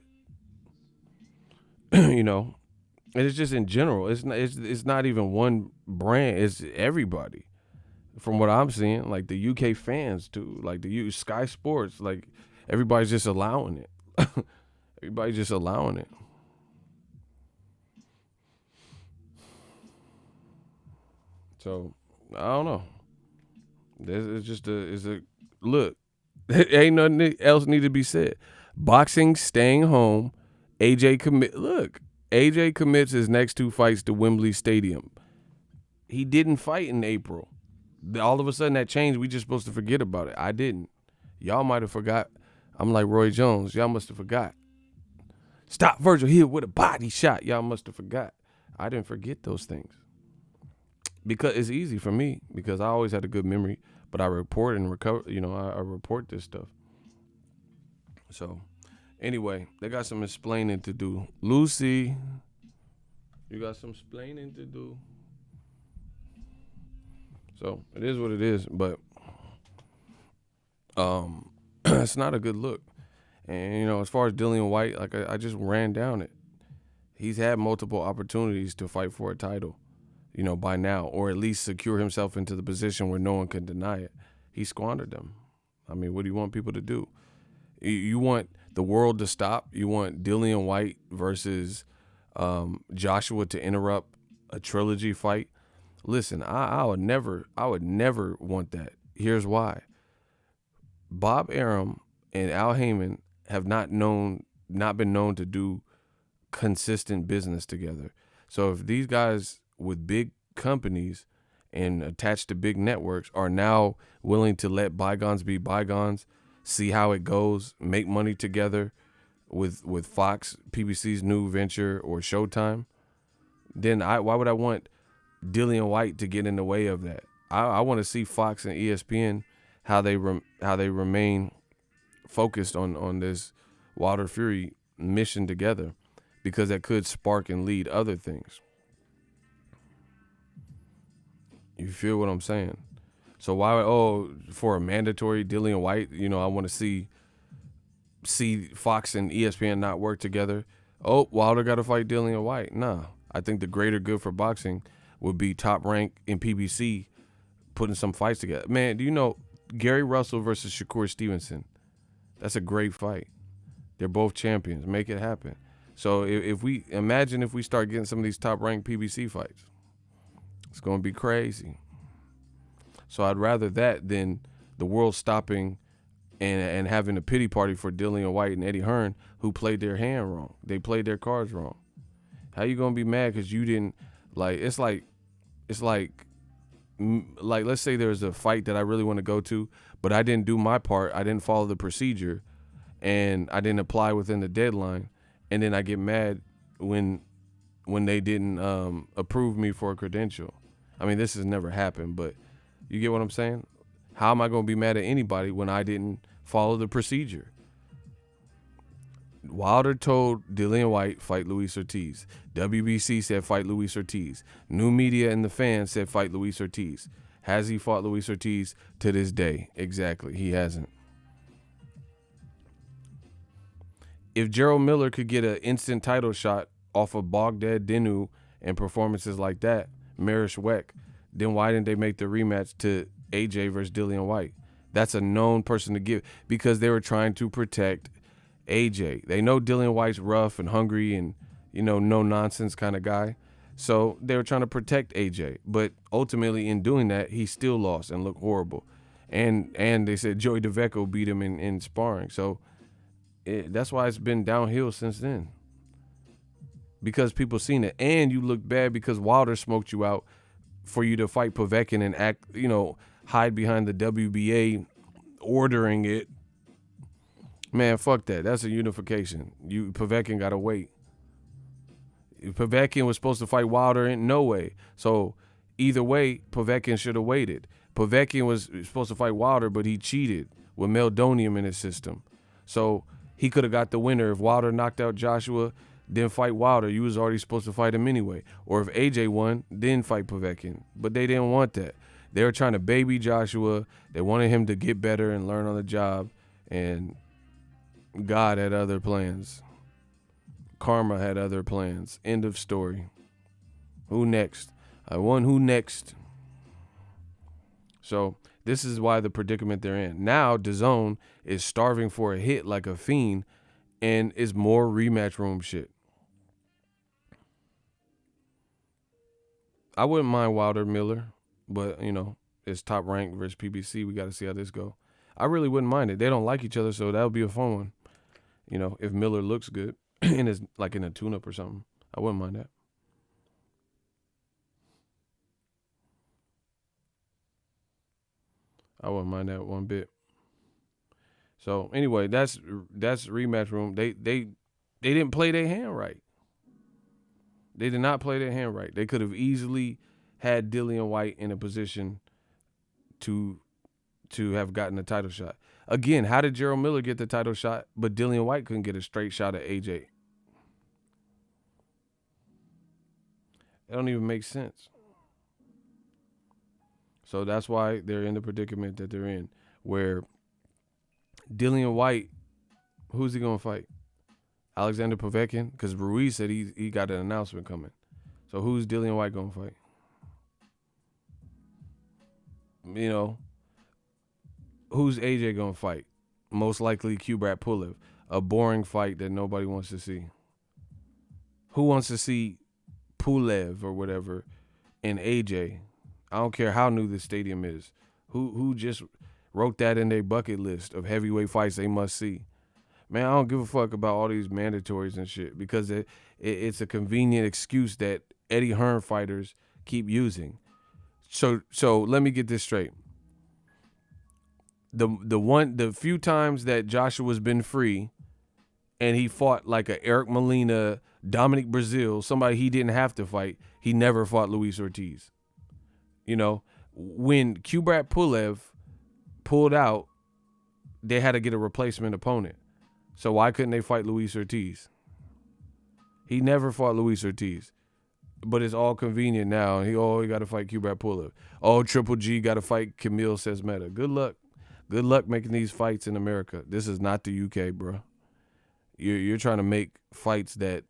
and it's just in general. It's not even one brand. It's everybody. From what I'm seeing, like the UK fans too, like the Sky Sports, like everybody's just allowing it. Everybody's just allowing it. So I don't know. It's just look. Ain't nothing else need to be said. Boxing staying home. AJ commits his next 2 fights to Wembley Stadium. He didn't fight in April. All of a sudden that changed. We just supposed to forget about it. I didn't. Y'all might have forgot. I'm like Roy Jones. Y'all must have forgot. Stop Virgil Hill with a body shot. Y'all must have forgot. I didn't forget those things. Because it's easy for me because I always had a good memory, but I report and recover, I report this stuff. So anyway, they got some explaining to do. Lucy, you got some explaining to do. So it is what it is, but it's not a good look. And, as far as Dillian Whyte, like I just ran down it. He's had multiple opportunities to fight for a title, by now, or at least secure himself into the position where no one can deny it. He squandered them. I mean, what do you want people to do? You want the world to stop? You want Dillian Whyte versus Joshua to interrupt a trilogy fight? Listen, I would never want that. Here's why. Bob Arum and Al Heyman have not been known to do consistent business together. So if these guys with big companies and attached to big networks are now willing to let bygones be bygones, see how it goes, make money together with Fox, PBC's new venture, or Showtime, then why would I want Dillian Whyte to get in the way of that? I want to see Fox and ESPN how they remain focused on this Wilder Fury mission together, because that could spark and lead other things. You feel what I'm saying? So why? For a mandatory Dillian Whyte, I want to see Fox and ESPN not work together. Oh, Wilder got to fight Dillian Whyte. Nah, I think the greater good for boxing would be Top Rank and PBC putting some fights together. Man, do you know Gary Russell versus Shakur Stevenson? That's a great fight. They're both champions. Make it happen. So if we start getting some of these Top Rank PBC fights, it's going to be crazy. So I'd rather that than the world stopping and having a pity party for Dillian Whyte and Eddie Hearn, who played their hand wrong. They played their cards wrong. How you going to be mad because you didn't, it's like, let's say there's a fight that I really want to go to, but I didn't do my part. I didn't follow the procedure, and I didn't apply within the deadline. And then I get mad when they didn't approve me for a credential. I mean, this has never happened, but you get what I'm saying? How am I going to be mad at anybody when I didn't follow the procedure? Wilder told Dillian Whyte, fight Luis Ortiz. WBC said fight Luis Ortiz. New media and the fans said fight Luis Ortiz. Has he fought Luis Ortiz to this day? Exactly. He hasn't. If Gerald Miller could get an instant title shot off of Bogdad Dinu and performances like that, Marish Weck, then why didn't they make the rematch to AJ versus Dillian Whyte? That's a known person to give, because they were trying to protect AJ. They know Dillian Whyte's rough and hungry and, no nonsense kind of guy. So they were trying to protect AJ. But ultimately in doing that, he still lost and looked horrible. And they said Joey DeVecco beat him in sparring. So that's why it's been downhill since then. Because people seen it. And you look bad because Wilder smoked you out for you to fight Povetkin and act, hide behind the WBA ordering it. Man, fuck that. That's a unification. Povetkin got to wait. Povetkin was supposed to fight Wilder in no way. So either way, Povetkin should have waited. Povetkin was supposed to fight Wilder, but he cheated with meldonium in his system. So he could have got the winner. If Wilder knocked out Joshua, then fight Wilder, you was already supposed to fight him anyway. Or if AJ won, then fight Povetkin. But they didn't want that. They were trying to baby Joshua. They wanted him to get better and learn on the job. And God had other plans. Karma had other plans. End of story. Who next? I won. Who next? So this is why the predicament they're in. Now DAZN is starving for a hit like a fiend, and is more rematch room shit. I wouldn't mind Wilder Miller, but it's Top Rank versus PBC. We got to see how this go. I really wouldn't mind it. They don't like each other, so that would be a fun one. If Miller looks good and is like in a tune-up or something, I wouldn't mind that. I wouldn't mind that one bit. So anyway, that's rematch room. They They didn't play their hand right. They did not play their hand right. They could have easily had Dillian Whyte in a position to have gotten a title shot. Again, how did Gerald Miller get the title shot, but Dillian Whyte couldn't get a straight shot at AJ? It don't even make sense. So that's why they're in the predicament that they're in, where Dillian Whyte, who's he going to fight? Alexander Povetkin? Because Ruiz said he got an announcement coming. So who's Dillian Whyte going to fight? You know, who's AJ going to fight? Most likely Kubrat Pulev. A boring fight that nobody wants to see. Who wants to see Pulev or whatever and AJ? I don't care how new this stadium is. Who just wrote that in their bucket list of heavyweight fights they must see? Man, I don't give a fuck about all these mandatories and shit because it's a convenient excuse that Eddie Hearn fighters keep using. So let me get this straight. The few times that Joshua's been free and he fought like a Eric Molina, Dominic Brazil, somebody he didn't have to fight, he never fought Luis Ortiz. You know, when Kubrat Pulev pulled out, they had to get a replacement opponent. So why couldn't they fight Luis Ortiz? He never fought Luis Ortiz. But it's all convenient now. He got to fight Kubrat Pulev. Oh, Triple G got to fight Camille Sesmeta. Good luck. Good luck making these fights in America. This is not the UK, bro. You're trying to make fights that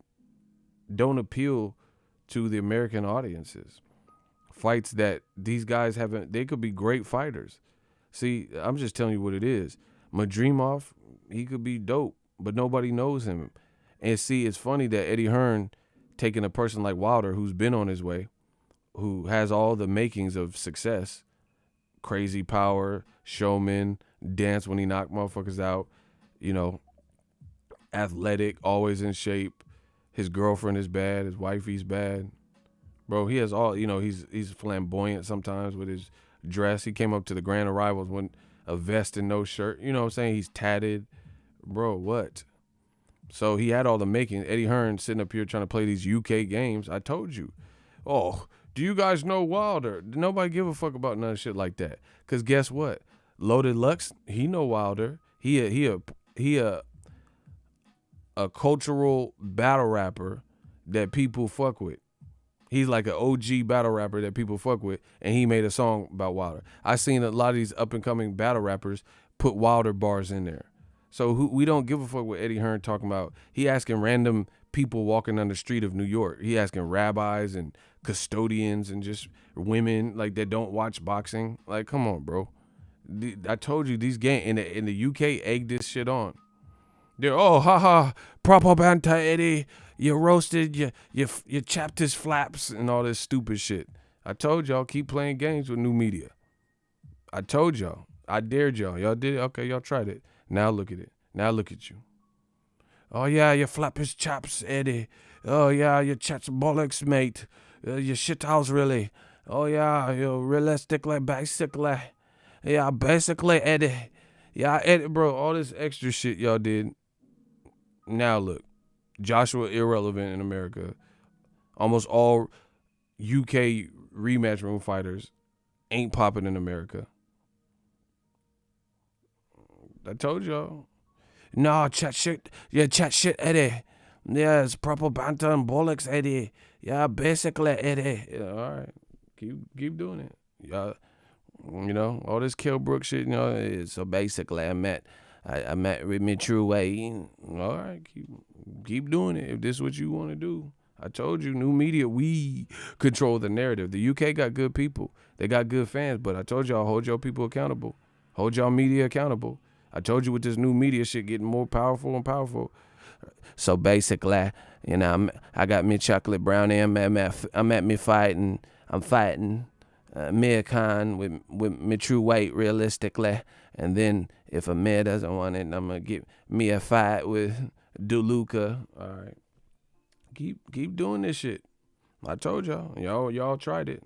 don't appeal to the American audiences. Fights that these guys haven't. They could be great fighters. See, I'm just telling you what it is. Madrimov, he could be dope, but nobody knows him. And see, it's funny that Eddie Hearn taking a person like Wilder, who's been on his way, who has all the makings of success, crazy power, showman, dance when he knocked motherfuckers out, you know, athletic, always in shape. His girlfriend is bad. His wifey's bad. Bro, he has all, you know, he's flamboyant sometimes with his dress. He came up to the Grand Arrivals with a vest and no shirt. You know what I'm saying? He's tatted. Bro, what? So he had all the making. Eddie Hearn sitting up here trying to play these UK games. I told you. Oh, do you guys know Wilder? Nobody give a fuck about none of shit like that. Because guess what? Loaded Lux, he know Wilder. He a cultural battle rapper that people fuck with. He's like an OG battle rapper that people fuck with, and he made a song about Wilder. I seen a lot of these up-and-coming battle rappers put Wilder bars in there. So we don't give a fuck what Eddie Hearn talking about. He asking random people walking on the street of New York. He asking rabbis and custodians and just women like that don't watch boxing. Like, come on, bro. I told you these games in the UK egg this shit on. They're proper banter, Eddie. You roasted, you chapped his flaps and all this stupid shit. I told y'all keep playing games with new media. I told y'all. I dared y'all. Y'all did it? Okay, y'all tried it. Now look at it. Now look at you. Oh, yeah, you flap his chaps, Eddie. Oh, yeah, you chats bollocks, mate. You shithouse, really. Oh, yeah, you realistically, basically. Yeah, basically, Eddie. Yeah, Eddie, bro, all this extra shit y'all did. Now look. Joshua irrelevant in America. Almost all UK rematch room fighters ain't popping in America. I told y'all. No, chat shit. Yeah, chat shit, Eddie. Yeah, it's proper banter and bollocks, Eddie. Yeah, basically, Eddie. Yeah, all right. Keep doing it. Yeah, you know, all this Kilbrook shit, you know, so basically I met with me true way. All right, keep doing it if this is what you want to do. I told you, new media, we control the narrative. The UK got good people. They got good fans, but I told y'all, hold your people accountable. Hold y'all media accountable. I told you with this new media shit getting more powerful and powerful. So basically, you know, I got me chocolate brownie. I'm at me fighting. I'm fighting Mir Khan with me true weight realistically. And then if Amir doesn't want it, I'm going to get me a fight with DeLuca. All right. Keep doing this shit. I told y'all. Y'all tried it.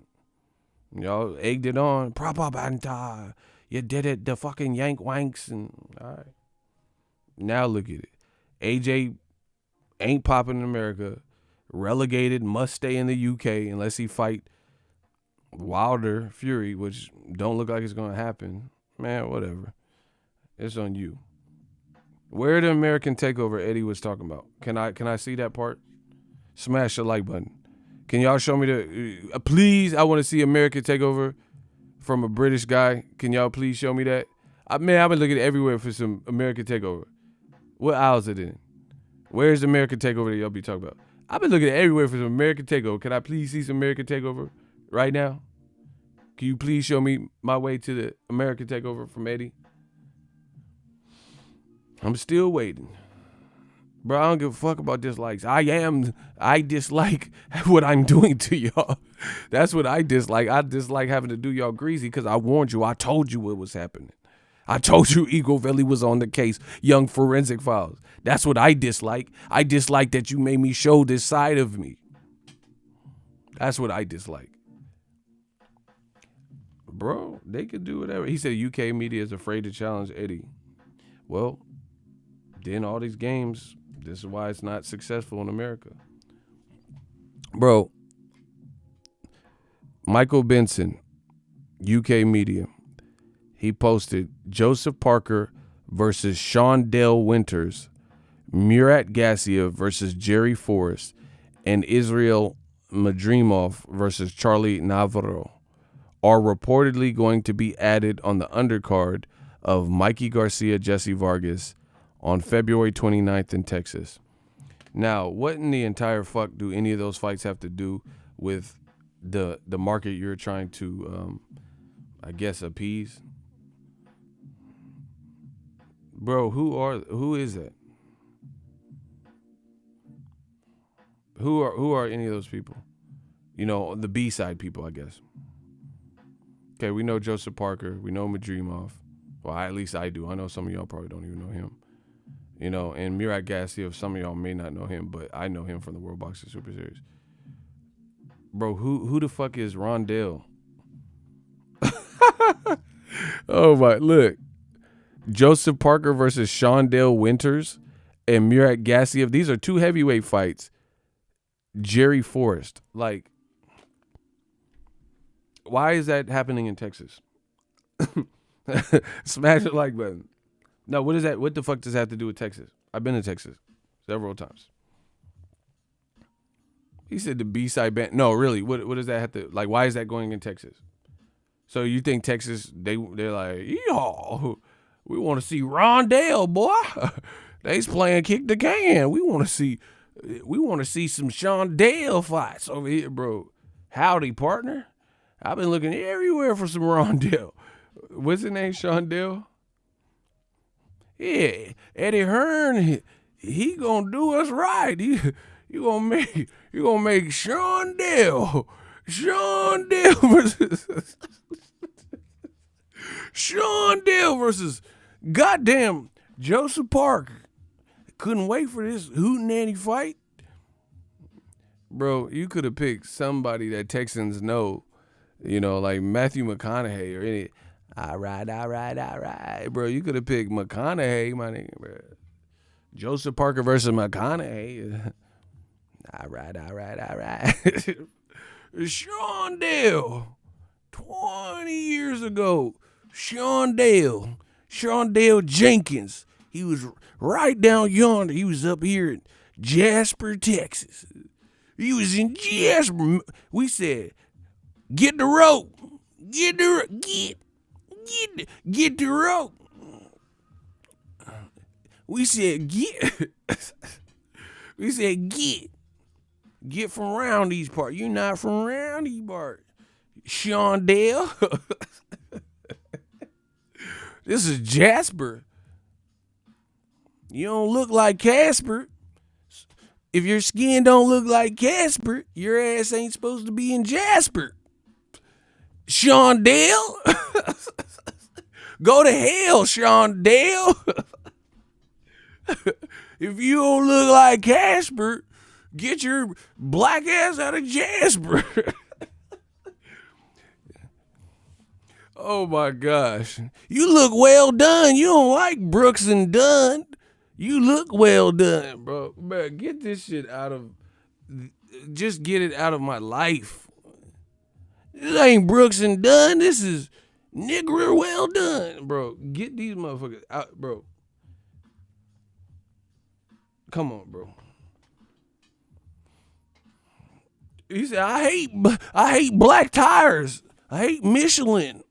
Y'all egged it on. Proper banter. You did it, the fucking yank wanks. And all right. Now look at it. AJ ain't popping in America, relegated, must stay in the UK unless he fight Wilder, Fury, which don't look like it's going to happen. Man, whatever. It's on you. Where the American Takeover Eddie was talking about? Can I see that part? Smash the like button. Can y'all show me the please? I want to see American Takeover from a British guy. Can y'all please show me that? I've been looking everywhere for some American Takeover. What aisle is it in? Where's the American Takeover that y'all be talking about? I've been looking everywhere for some American Takeover. Can I please see some American Takeover right now? Can you please show me my way to the American Takeover from Eddie? I'm still waiting. Bro, I don't give a fuck about dislikes. I dislike what I'm doing to y'all. That's what I dislike. I dislike having to do y'all greasy because I warned you. I told you what was happening. I told you Eagle Valley was on the case. Young Forensic Files. That's what I dislike. I dislike that you made me show this side of me. That's what I dislike. Bro, they could do whatever. He said UK media is afraid to challenge Eddie. Well, then all these games, this is why it's not successful in America. Bro, Michael Benson, UK media, he posted Joseph Parker versus Shondell Winters, Murat Gassiev versus Jerry Forrest, and Israel Madrimov versus Charlie Navarro are reportedly going to be added on the undercard of Mikey Garcia, Jesse Vargas on February 29th in Texas. Now, what in the entire fuck do any of those fights have to do with the market you're trying to, I guess, appease? Bro, who is that? Who are any of those people? You know, the B-side people, I guess. Okay, we know Joseph Parker. We know Madrimov. Well, at least I do. I know some of y'all probably don't even know him. You know, and Murat Gassiev, some of y'all may not know him, but I know him from the World Boxing Super Series. Bro, who the fuck is Rondell? Oh my, look. Joseph Parker versus Shondell Winters and Murat Gassiev. These are two heavyweight fights. Jerry Forrest. Like, why is that happening in Texas? Smash the like button. No, what is that? What the fuck does that have to do with Texas? I've been to Texas several times. He said the B-side band. No, really. What does that have to, like, why is that going in Texas? So you think Texas, they're like, y'all, we want to see Rondell, boy. They's playing kick the can. We want to see some Shondell fights over here, bro. Howdy, partner. I've been looking everywhere for some Rondell. What's his name, Shondell? Yeah, Eddie Hearn, he gonna do us right. You gonna make Shondell versus goddamn Joseph Parker. Couldn't wait for this hootenanny fight. Bro, you could have picked somebody that Texans know, you know, like Matthew McConaughey or any. All right. Bro, you could have picked McConaughey, my nigga, bro. Joseph Parker versus McConaughey. All right. Shondell. 20 years ago. Shondell Jenkins. He was right down yonder. He was up here in Jasper, Texas. He was in Jasper. We said, get the rope. Get the rope. We said get from around these parts. You're not from around these parts. Shondell. This is Jasper. You don't look like Casper. If your skin don't look like Casper, your ass ain't supposed to be in Jasper. Shondell? Go to hell, Shondell. If you don't look like Casper, get your black ass out of Jasper. Oh my gosh. You look well done. You don't like Brooks and Dunn. You look well done, bro. Bro, get this shit out of. Just get it out of my life. This ain't Brooks and Dunn. This is nigger well done, bro. Get these motherfuckers out, bro. Come on, bro. He said, I hate black tires. I hate Michelin.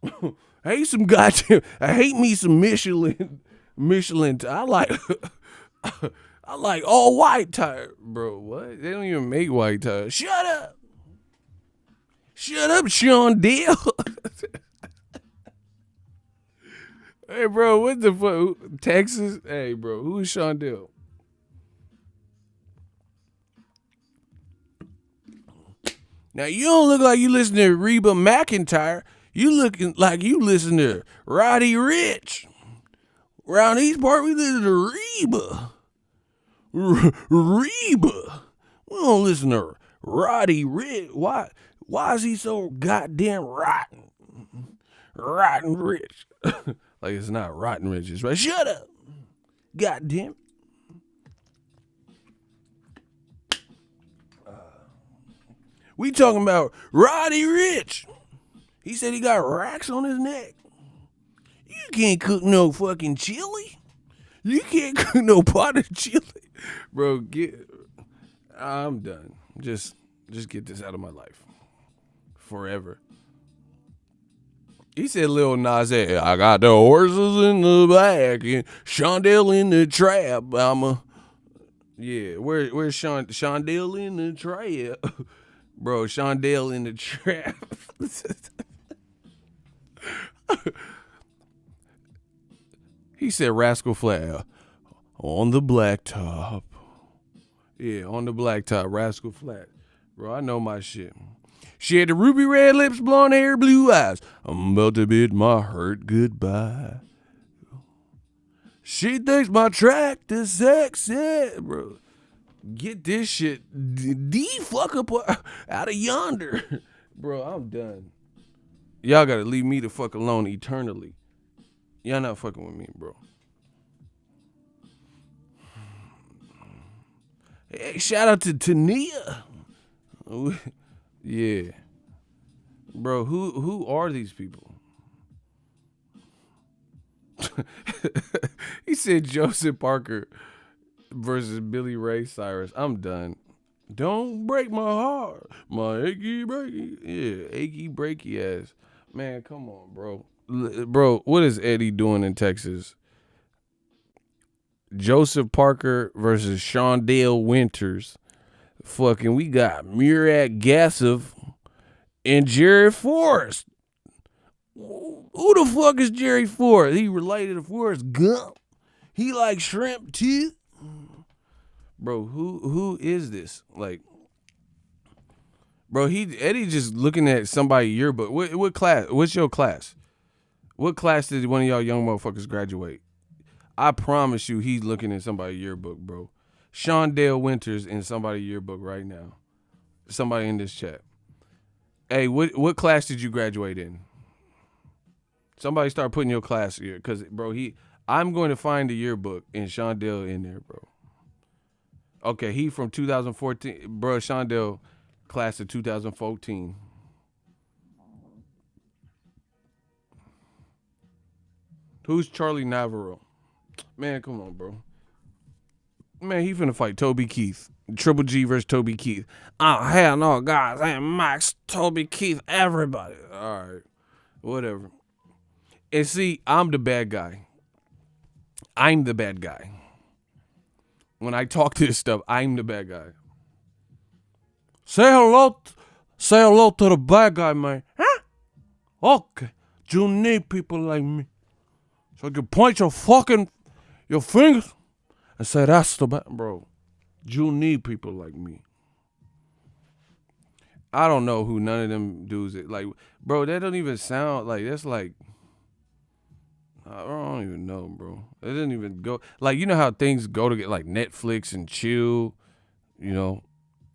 I hate some goddamn. I hate me some Michelin. I like. I like all white tires, bro. What? They don't even make white tires. Shut up, Sean Deal. Hey, bro, what the fuck? Texas? Hey, bro, who is Sean Deal? Now, you don't look like you listen to Reba McEntire. You looking like you listen to Roddy Rich. Around these parts, we listen to Reba. Reba. We don't listen to Roddy Rich. Why is he so goddamn rotten? Rotten rich. Like it's not rotten rich. It's right. Shut up. Goddamn. We talking about Roddy Rich. He said he got racks on his neck. You can't cook no fucking chili. You can't cook no pot of chili. Bro, I'm done. Just get this out of my life. Forever. He said Lil Nas X, I got the horses in the back and Shondell in the trap. Where's Shondell in the trap? Bro, Shondell in the trap. He said Rascal Flatts on the blacktop. Yeah, on the blacktop, Rascal Flatts. Bro, I know my shit. She had the ruby red lips, blonde hair, blue eyes. I'm about to bid my hurt goodbye. She thinks my track is sexy, bro. Get this shit the fuck up out of yonder. Bro, I'm done. Y'all gotta leave me the fuck alone eternally. Y'all not fucking with me, bro. Hey, shout out to Tania. Yeah. Bro, who are these people? He said Joseph Parker versus Billy Ray Cyrus. I'm done. Don't break my heart. My achy breaky. Yeah, achy breaky ass. Man, come on, bro. Bro, what is Eddie doing in Texas? Joseph Parker versus Shondale Winters. Fucking, we got Murat Gassov and Jerry Forrest. Who the fuck is Jerry Forrest? He related to Forrest Gump. He likes shrimp too. Bro, who is this? Like, bro, Eddie just looking at somebody's yearbook. What class? What's your class? What class did one of y'all young motherfuckers graduate? I promise you he's looking at somebody's yearbook, bro. Shondale Winters in somebody's yearbook right now. Somebody in this chat. Hey, what class did you graduate in? Somebody start putting your class here. Because, bro, I'm going to find the yearbook and Shondale in there, bro. Okay, he from 2014. Bro, Shondale, class of 2014. Who's Charlie Navarro? Man, come on, bro. Man, he finna fight Toby Keith. Triple G versus Toby Keith. Oh, hell no, guys. And Max, Toby Keith, everybody. All right. Whatever. And see, I'm the bad guy. I'm the bad guy. When I talk this stuff, I'm the bad guy. Say hello to the bad guy, man. Huh? Okay. You need people like me. So you can point your fingers and say that's the bad, bro. You need people like me. I don't know who none of them dudes like, bro. That don't even sound like that's like. I don't even know, bro. It didn't even go like you know how things go to get like Netflix and chill, you know,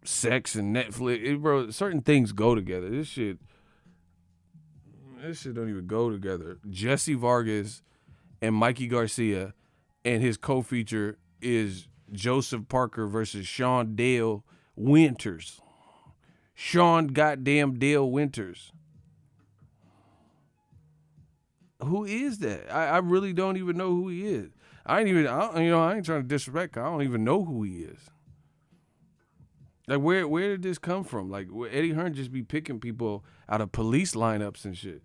sex and Netflix, bro. Certain things go together. This shit don't even go together. Jesse Vargas and Mikey Garcia and his co-feature is Joseph Parker versus Sean Dale Winters. Sean goddamn Dale Winters. Who is that? I really don't even know who he is. I ain't trying to disrespect. I don't even know who he is. Like, where did this come from? Like, Eddie Hearn just be picking people out of police lineups and shit,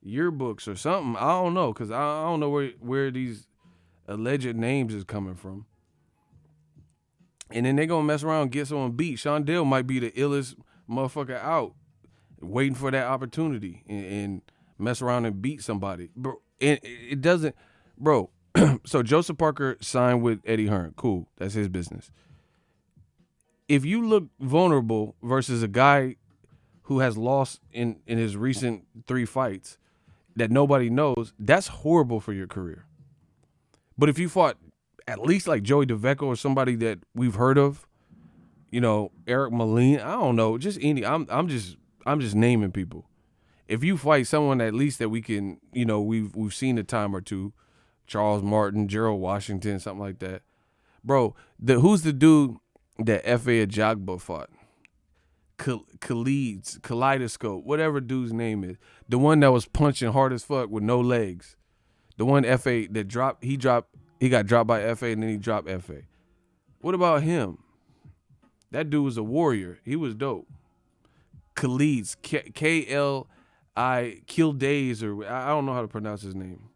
yearbooks or something. I don't know, cause I don't know where these alleged names is coming from. And then they gonna mess around and get someone beat. Sean Dale might be the illest motherfucker out, waiting for that opportunity and mess around and beat somebody, bro. It doesn't, bro. So Joseph Parker signed with Eddie Hearn. Cool, that's his business. If you look vulnerable versus a guy who has lost in his recent 3 fights that nobody knows, that's horrible for your career. But if you fought at least like Joey DeVecco or somebody that we've heard of, Eric Molina, I don't know, just any. I'm just naming people. If you fight someone at least that we can, we've seen a time or two, Charles Martin, Gerald Washington, something like that, bro. Who's the dude that F.A. Ajagba fought? Kaleidoscope, whatever dude's name is, the one that was punching hard as fuck with no legs, the one F.A. that dropped, he got dropped by F.A. and then he dropped F.A. What about him? That dude was a warrior. He was dope. Khalid's K-L-I Kildays, or I don't know how to pronounce his name.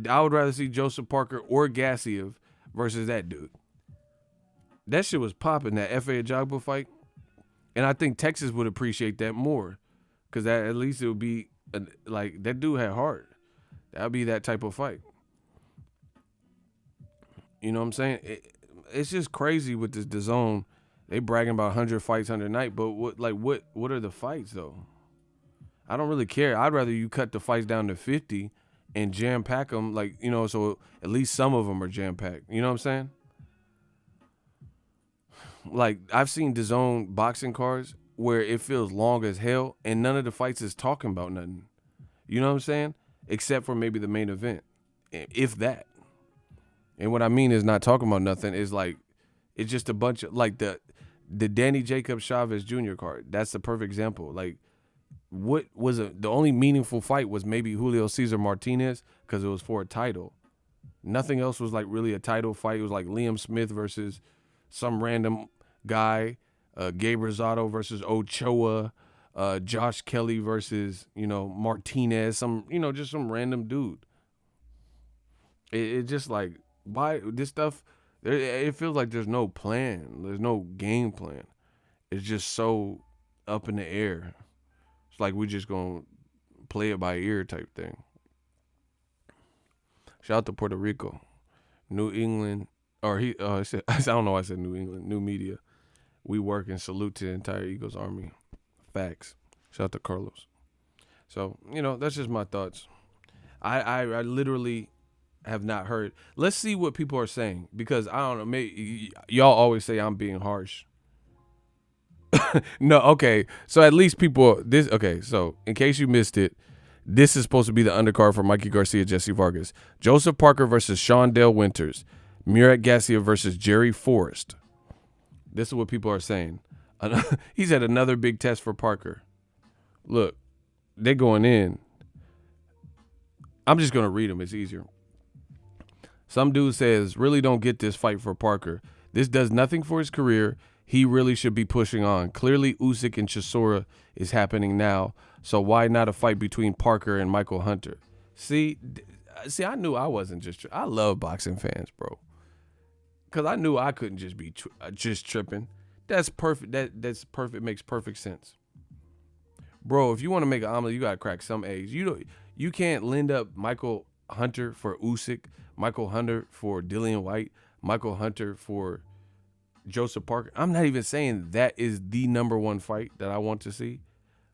I would rather see Joseph Parker or Gassiev versus that dude. That shit was popping, that F.A. Ajagba fight. And I think Texas would appreciate that more, because at least it would be like, that dude had heart. That would be that type of fight. You know what I'm saying? It's just crazy with this DAZN. They bragging about 100 fights 100 night, but what are the fights though? I don't really care. I'd rather you cut the fights down to 50 and jam pack them, so at least some of them are jam packed. You know what I'm saying? Like, I've seen DAZN boxing cards where it feels long as hell and none of the fights is talking about nothing. You know what I'm saying? Except for maybe the main event, if that. And what I mean is not talking about nothing. Is like, it's just a bunch of, like, the Danny Jacobs Chavez Jr. card. That's the perfect example. Like, what was the only meaningful fight was maybe Julio Cesar Martinez, because it was for a title. Nothing else was like really a title fight. It was like Liam Smith versus some random guy, Gabe Rosado versus Ochoa, Josh Kelly versus, Martinez, just some random dude. It just like, why this stuff, it feels like there's no plan. There's no game plan. It's just so up in the air. It's like we just gonna play it by ear type thing. Shout out to Puerto Rico, New England, or I don't know why I said New England, New Media. We work and salute to the entire Eagles Army. Facts. Shout out to Carlos. So, that's just my thoughts. I literally have not heard. Let's see what people are saying, because I don't know. Maybe y'all always say I'm being harsh. No, okay. So at least people. So in case you missed it, this is supposed to be the undercard for Mikey Garcia, Jesse Vargas, Joseph Parker versus Sean Dale Winters, Murat Gassiev versus Jerry Forrest. This is what people are saying. He's had another big test for Parker. Look, they're going in. I'm just gonna read them. It's easier. Some dude says, really don't get this fight for Parker. This does nothing for his career. He really should be pushing on. Clearly, Usyk and Chisora is happening now. So why not a fight between Parker and Michael Hunter? See, I knew I wasn't just. I love boxing fans, bro. Because I knew I couldn't just be just tripping. That's perfect. That's perfect. Makes perfect sense, bro. If you want to make an omelet, you gotta crack some eggs. You can't lend up Michael Hunter for Usyk, Michael Hunter for Dillian Whyte, Michael Hunter for Joseph Parker. I'm not even saying that is the number one fight that I want to see,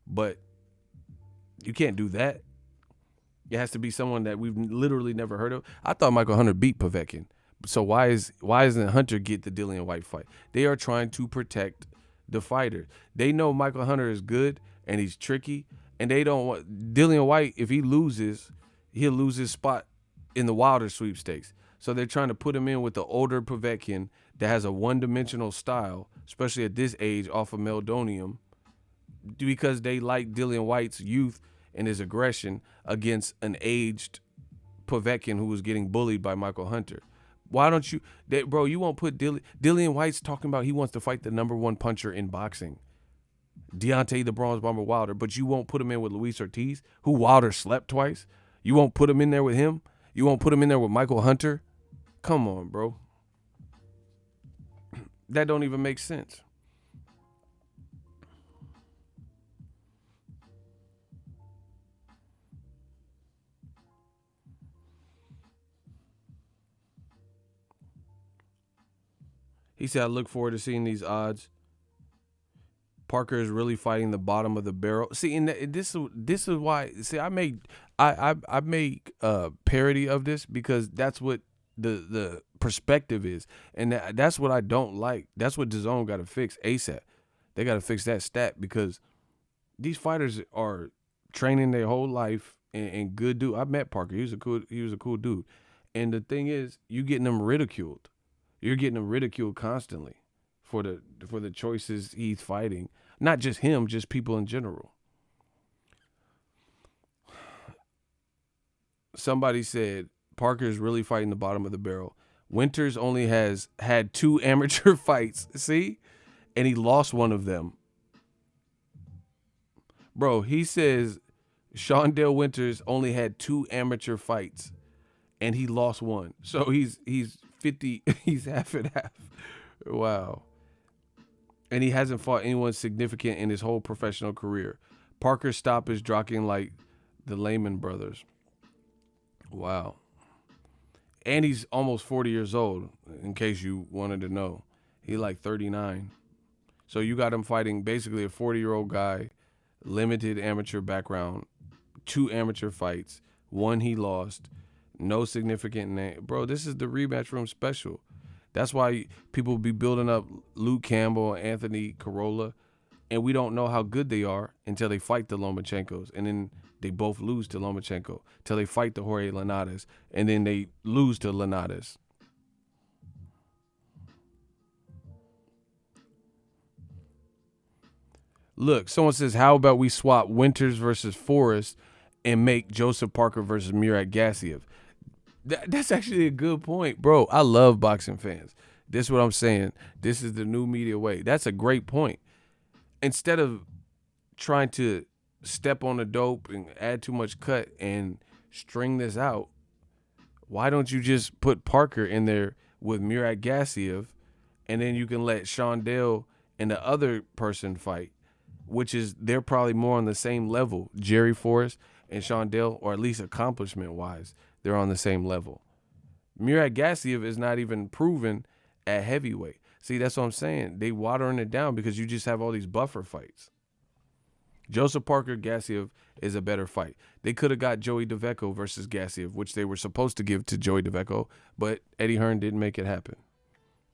but you can't do that. It has to be someone that we've literally never heard of. I thought Michael Hunter beat Povetkin. So why isn't Hunter get the Dillian Whyte fight? They are trying to protect the fighter. They know Michael Hunter is good and he's tricky, and they don't want Dillian Whyte. If he loses, he'll lose his spot in the Wilder sweepstakes. So they're trying to put him in with the older Povetkin that has a one-dimensional style, especially at this age, off of meldonium, because they like Dillian Whyte's youth and his aggression against an aged Povetkin who was getting bullied by Michael Hunter. Why don't you, bro? You won't put Dillian Whyte's talking about he wants to fight the #1 puncher in boxing, Deontay the Bronze Bomber Wilder, but you won't put him in with Luis Ortiz, who Wilder slept twice. You won't put him in there with him. You won't put him in there with Michael Hunter. Come on, bro. That don't even make sense. He said, I look forward to seeing these odds. Parker is really fighting the bottom of the barrel. See, and this is why. See, I make parody of this because that's what the perspective is, and that's what I don't like. That's what DAZN got to fix ASAP. They got to fix that stat because these fighters are training their whole life and good dude. I met Parker. He was a cool dude, and the thing is, you getting them ridiculed. You're getting him ridiculed constantly for the choices he's fighting. Not just him, just people in general. Somebody said Parker is really fighting the bottom of the barrel. Winters only has had 2 amateur fights, see? And he lost one of them. Bro, he says Shondell Winters only had 2 amateur fights and he lost one. So he's 50, he's half and half. Wow. And he hasn't fought anyone significant in his whole professional career. Parker's stop is dropping like the Lehman brothers. Wow. And he's almost 40 years old, in case you wanted to know. He's like 39. So you got him fighting basically a 40-year-old guy, limited amateur background, 2 amateur fights, 1 he lost, no significant name. Bro, this is the rematch room special. That's why people be building up Luke Campbell and Anthony Corolla, and we don't know how good they are until they fight the Lomachenkos, and then they both lose to Lomachenko, till they fight the Jorge Linares, and then they lose to Linares. Look, someone says, how about we swap Winters versus Forrest and make Joseph Parker versus Murat Gassiev? That's actually a good point, bro. I love boxing fans. This is what I'm saying. This is the new media way. That's a great point. Instead of trying to step on the dope and add too much cut and string this out, why don't you just put Parker in there with Murat Gassiev, and then you can let Shondell and the other person fight, which is they're probably more on the same level. Jerry Forrest and Shondell, or at least accomplishment-wise, they're on the same level. Murat Gassiev is not even proven at heavyweight. See, that's what I'm saying. They watering it down because you just have all these buffer fights. Joseph Parker Gassiev is a better fight. They could have got Joey DeVecco versus Gassiev, which they were supposed to give to Joey DeVecco, but Eddie Hearn didn't make it happen.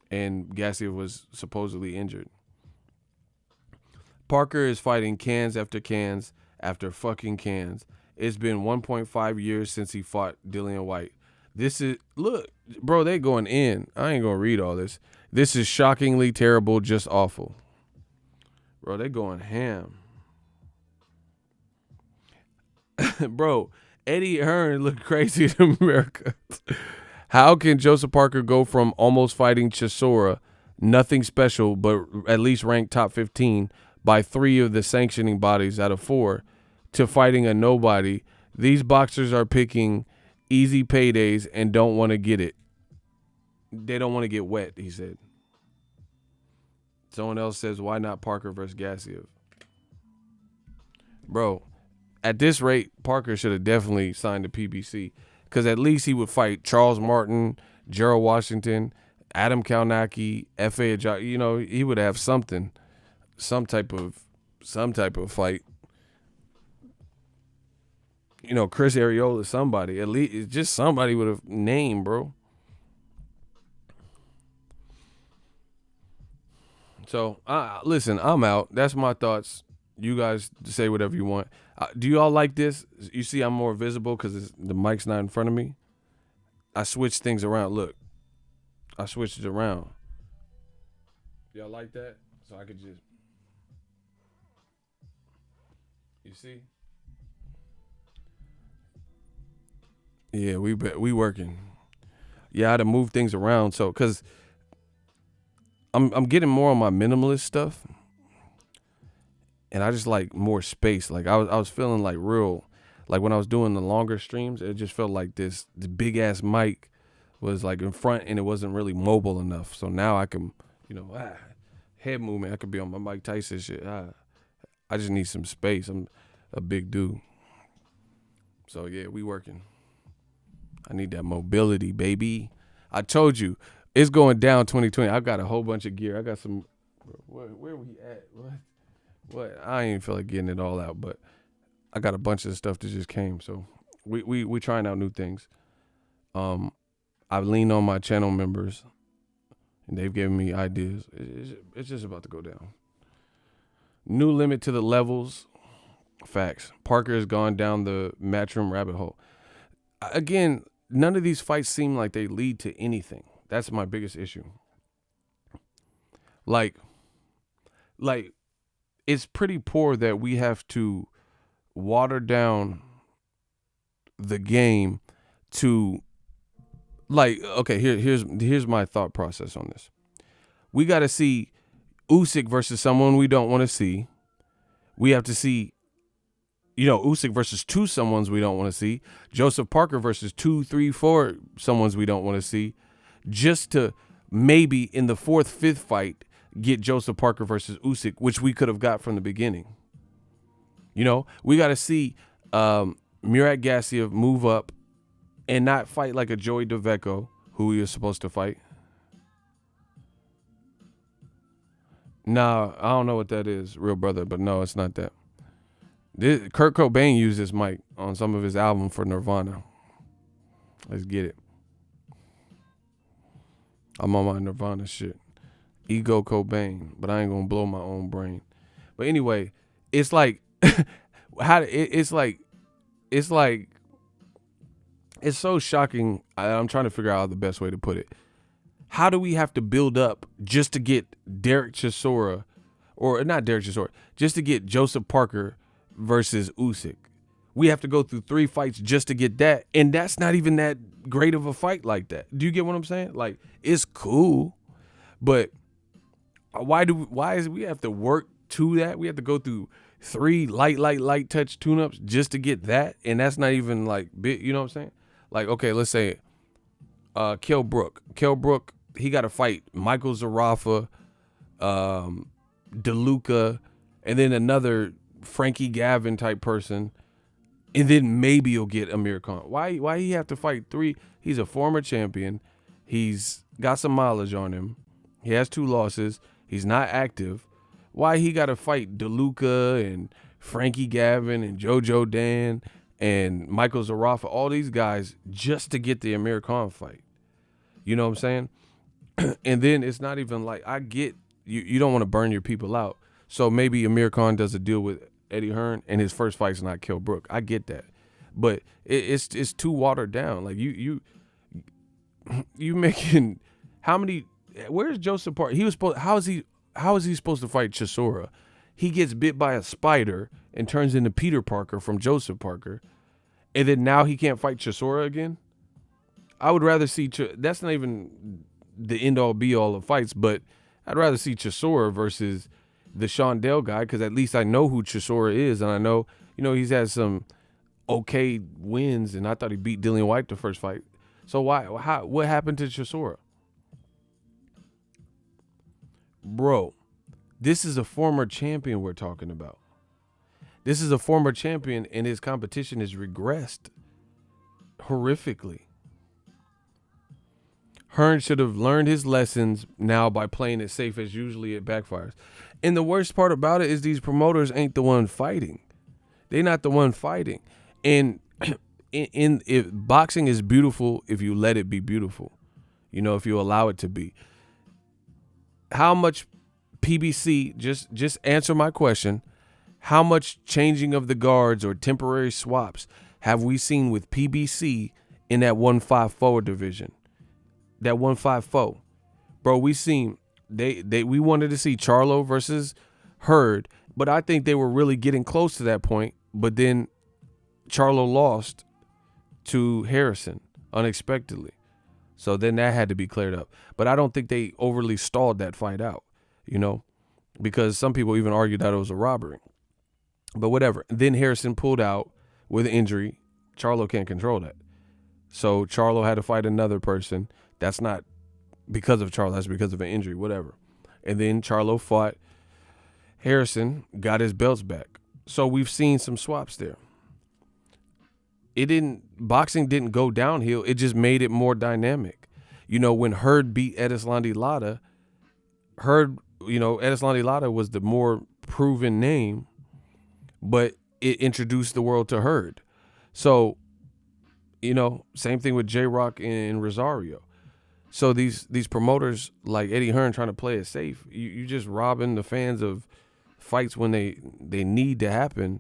And Gassiev was supposedly injured. Parker is fighting cans after cans after fucking cans. It's been 1.5 years since he fought Dillian Whyte. This is, look, bro, they going in. I ain't going to read all this. This is shockingly terrible, just awful. Bro, they going ham. Bro, Eddie Hearn looked crazy in America. How can Joseph Parker go from almost fighting Chisora, nothing special, but at least ranked top 15 by 3 of the sanctioning bodies out of 4, to fighting a nobody? These boxers are picking easy paydays and don't want to get it. They don't want to get wet, he said. Someone else says, why not Parker versus Gassiev? Bro, at this rate, Parker should have definitely signed the PBC, because at least he would fight Charles Martin, Gerald Washington, Adam Kalnacki, F.A. You know, he would have something, some type of fight. You know, Chris Arreola, somebody. At least just somebody would have named, bro. So, listen, I'm out. That's my thoughts. You guys say whatever you want. Do you all like this? You see I'm more visible because the mic's not in front of me. I switched things around. Look, I switched it around. Y'all like that? So I could just, you see? Yeah, we working. Yeah, I had to move things around. So, cause I'm getting more on my minimalist stuff, and I just like more space. Like I was feeling like real, like when I was doing the longer streams, it just felt like this big ass mic was like in front, and it wasn't really mobile enough. So now I can, head movement. I could be on my Mike Tyson shit. I just need some space. I'm a big dude. So yeah, we working. I need that mobility, baby. I told you, it's going down 2020. I got a whole bunch of gear. I got some. Where we at? What? I ain't feel like getting it all out, but I got a bunch of stuff that just came. So we trying out new things. I've leaned on my channel members, and they've given me ideas. It's just about to go down. New limit to the levels. Facts. Parker has gone down the matchroom rabbit hole. Again, none of these fights seem like they lead to anything. That's my biggest issue. Like it's pretty poor that we have to water down the game to, like, okay, here's my thought process on this. We got to see Usyk versus someone we don't want to see. We have to see, Usyk versus two someones we don't want to see. Joseph Parker versus 2, 3, 4 someones we don't want to see. Just to maybe in the 4th, 5th fight get Joseph Parker versus Usyk, which we could have got from the beginning. We got to see Murat Gassiev move up and not fight like a Joey DeVecco, who he was supposed to fight. Nah, I don't know what that is, real brother, but no, it's not that. Kurt Cobain used this mic on some of his album for Nirvana. Let's get it. I'm on my Nirvana shit. Ego Cobain, but I ain't gonna blow my own brain. But anyway, it's like it's so shocking. I'm trying to figure out the best way to put it. How do we have to build up just to get Derek Chisora, or not Derek Chisora, just to get Joseph Parker versus Usyk? We have to go through 3 fights just to get that, and that's not even that great of a fight like that. Do you get what I'm saying? Like, it's cool, but why is we have to work to that? We have to go through 3 light touch tune-ups just to get that, and that's not even like big. You know what I'm saying? Like, okay, let's say Kell Brook, he got to fight Michael Zarafa, DeLuca, and then another Frankie Gavin type person, and then maybe you'll get Amir Khan. Why he have to fight 3? He's a former champion. He's got some mileage on him. He has 2 losses. He's not active. Why he got to fight DeLuca and Frankie Gavin and JoJo Dan and Michael Zarafa, all these guys, just to get the Amir Khan fight? You know what I'm saying? And then it's not even like, I get you don't want to burn your people out. So maybe Amir Khan does a deal with Eddie Hearn and his first fight's not Kell Brook. I get that. But it's too watered down. Like you making how many? Where's Joseph Parker? He was supposed. How is he supposed to fight Chisora? He gets bit by a spider and turns into Peter Parker from Joseph Parker, and then now he can't fight Chisora again. I would rather see. That's not even the end all be all of fights, but I'd rather see Chisora versus the Sean Dale guy, because at least I know who Chisora is, and I know he's had some okay wins, and I thought he beat Dillian Whyte the first fight. So what happened to Chisora? Bro, this is a former champion we're talking about. This is a former champion, and his competition has regressed horrifically. Hearn should have learned his lessons now by playing it safe, as usually it backfires. And the worst part about it is these promoters ain't the one fighting. They're not the one fighting. And if boxing is beautiful if you let it be beautiful, if you allow it to be. How much PBC, just answer my question, how much changing of the guards or temporary swaps have we seen with PBC in that 154 division. That 154. Bro, we wanted to see Charlo versus Hurd, but I think they were really getting close to that point. But then Charlo lost to Harrison unexpectedly. So then that had to be cleared up. But I don't think they overly stalled that fight out, because some people even argued that it was a robbery. But whatever. Then Harrison pulled out with injury. Charlo can't control that. So Charlo had to fight another person. That's not because of Charlo. That's because of an injury, whatever. And then Charlo fought Harrison, got his belts back. So we've seen some swaps there. Boxing didn't go downhill. It just made it more dynamic. When Hurd beat Edeslandi Lara, Edeslandi Lara was the more proven name, but it introduced the world to Hurd. So, same thing with J-Rock and Rosario. So these promoters like Eddie Hearn trying to play it safe, you just robbing the fans of fights when they need to happen,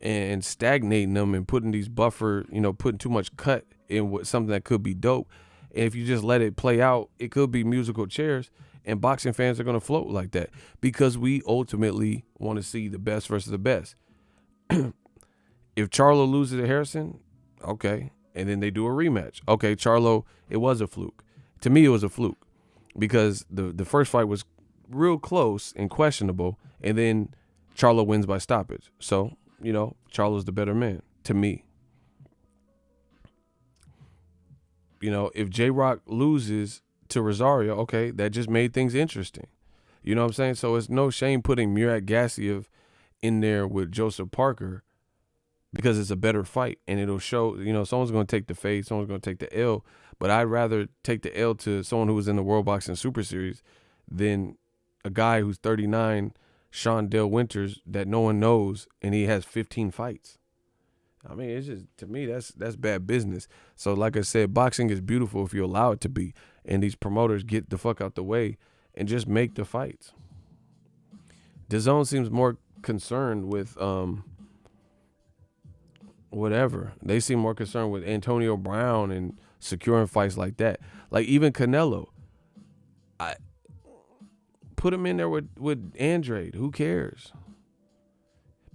and stagnating them and putting these putting too much cut in something that could be dope. And if you just let it play out, it could be musical chairs, and boxing fans are going to float like that because we ultimately want to see the best versus the best. If Charlo loses to Harrison, okay, and then they do a rematch. Okay, Charlo, it was a fluke. To me, it was a fluke because the first fight was real close and questionable, and then Charlo wins by stoppage. So, Charlo's the better man to me. If J-Rock loses to Rosario, okay, that just made things interesting. You know what I'm saying? So it's no shame putting Murat Gassiev in there with Joseph Parker because it's a better fight, and it'll show, someone's going to take the fade, someone's going to take the L, but I'd rather take the L to someone who was in the World Boxing Super Series than a guy who's 39, Sean Dale Winters, that no one knows, and he has 15 fights. I mean, it's just, to me, that's bad business. So like I said, boxing is beautiful if you allow it to be, and these promoters get the fuck out the way and just make the fights. DAZN seems more concerned with whatever. They seem more concerned with Antonio Brown and securing fights like that. Like even Canelo, I put him in there with Andrade. Who cares?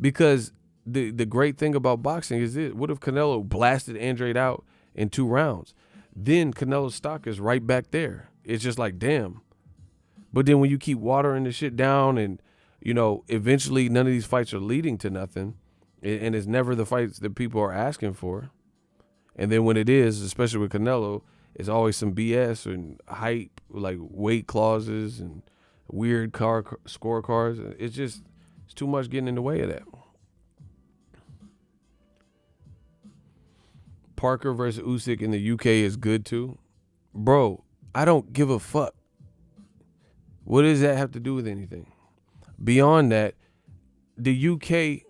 Because the great thing about boxing is this. What if Canelo blasted Andrade out in 2 rounds? Then Canelo's stock is right back there. It's just like, damn. But then when you keep watering the shit down and, eventually none of these fights are leading to nothing, and it's never the fights that people are asking for. And then when it is, especially with Canelo, it's always some BS and hype, like weight clauses and weird scorecards. It's too much getting in the way of that. Parker versus Usyk in the UK is good too. Bro, I don't give a fuck. What does that have to do with anything? Beyond that, the UK,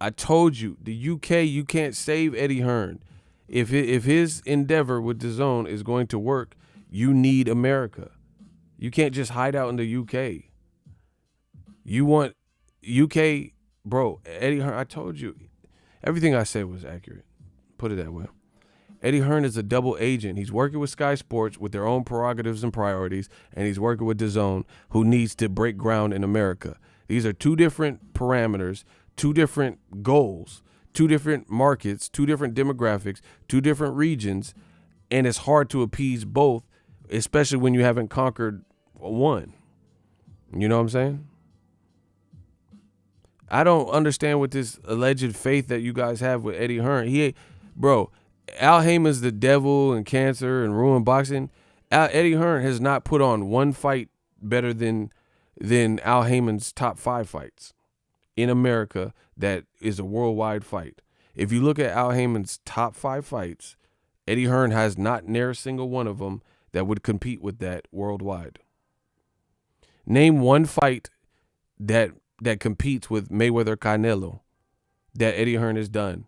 I told you, the UK, you can't save Eddie Hearn. If his endeavor with DAZN is going to work, you need America. You can't just hide out in the UK. You want UK, bro, Eddie Hearn, I told you, everything I said was accurate. Put it that way. Eddie Hearn is a double agent. He's working with Sky Sports with their own prerogatives and priorities, and he's working with DAZN, who needs to break ground in America. These are 2 different parameters, 2 different goals, 2 different markets, 2 different demographics, 2 different regions, and it's hard to appease both, especially when you haven't conquered one. You know what I'm saying? I don't understand what this alleged faith that you guys have with Eddie Hearn. Bro, Al Heyman's the devil and cancer and ruined boxing. Eddie Hearn has not put on one fight better than Al Heyman's top 5 fights in America that is a worldwide fight. If you look at Al Heyman's top 5 fights, Eddie Hearn has not near a single one of them that would compete with that worldwide. Name one fight that competes with Mayweather Canelo that Eddie Hearn has done.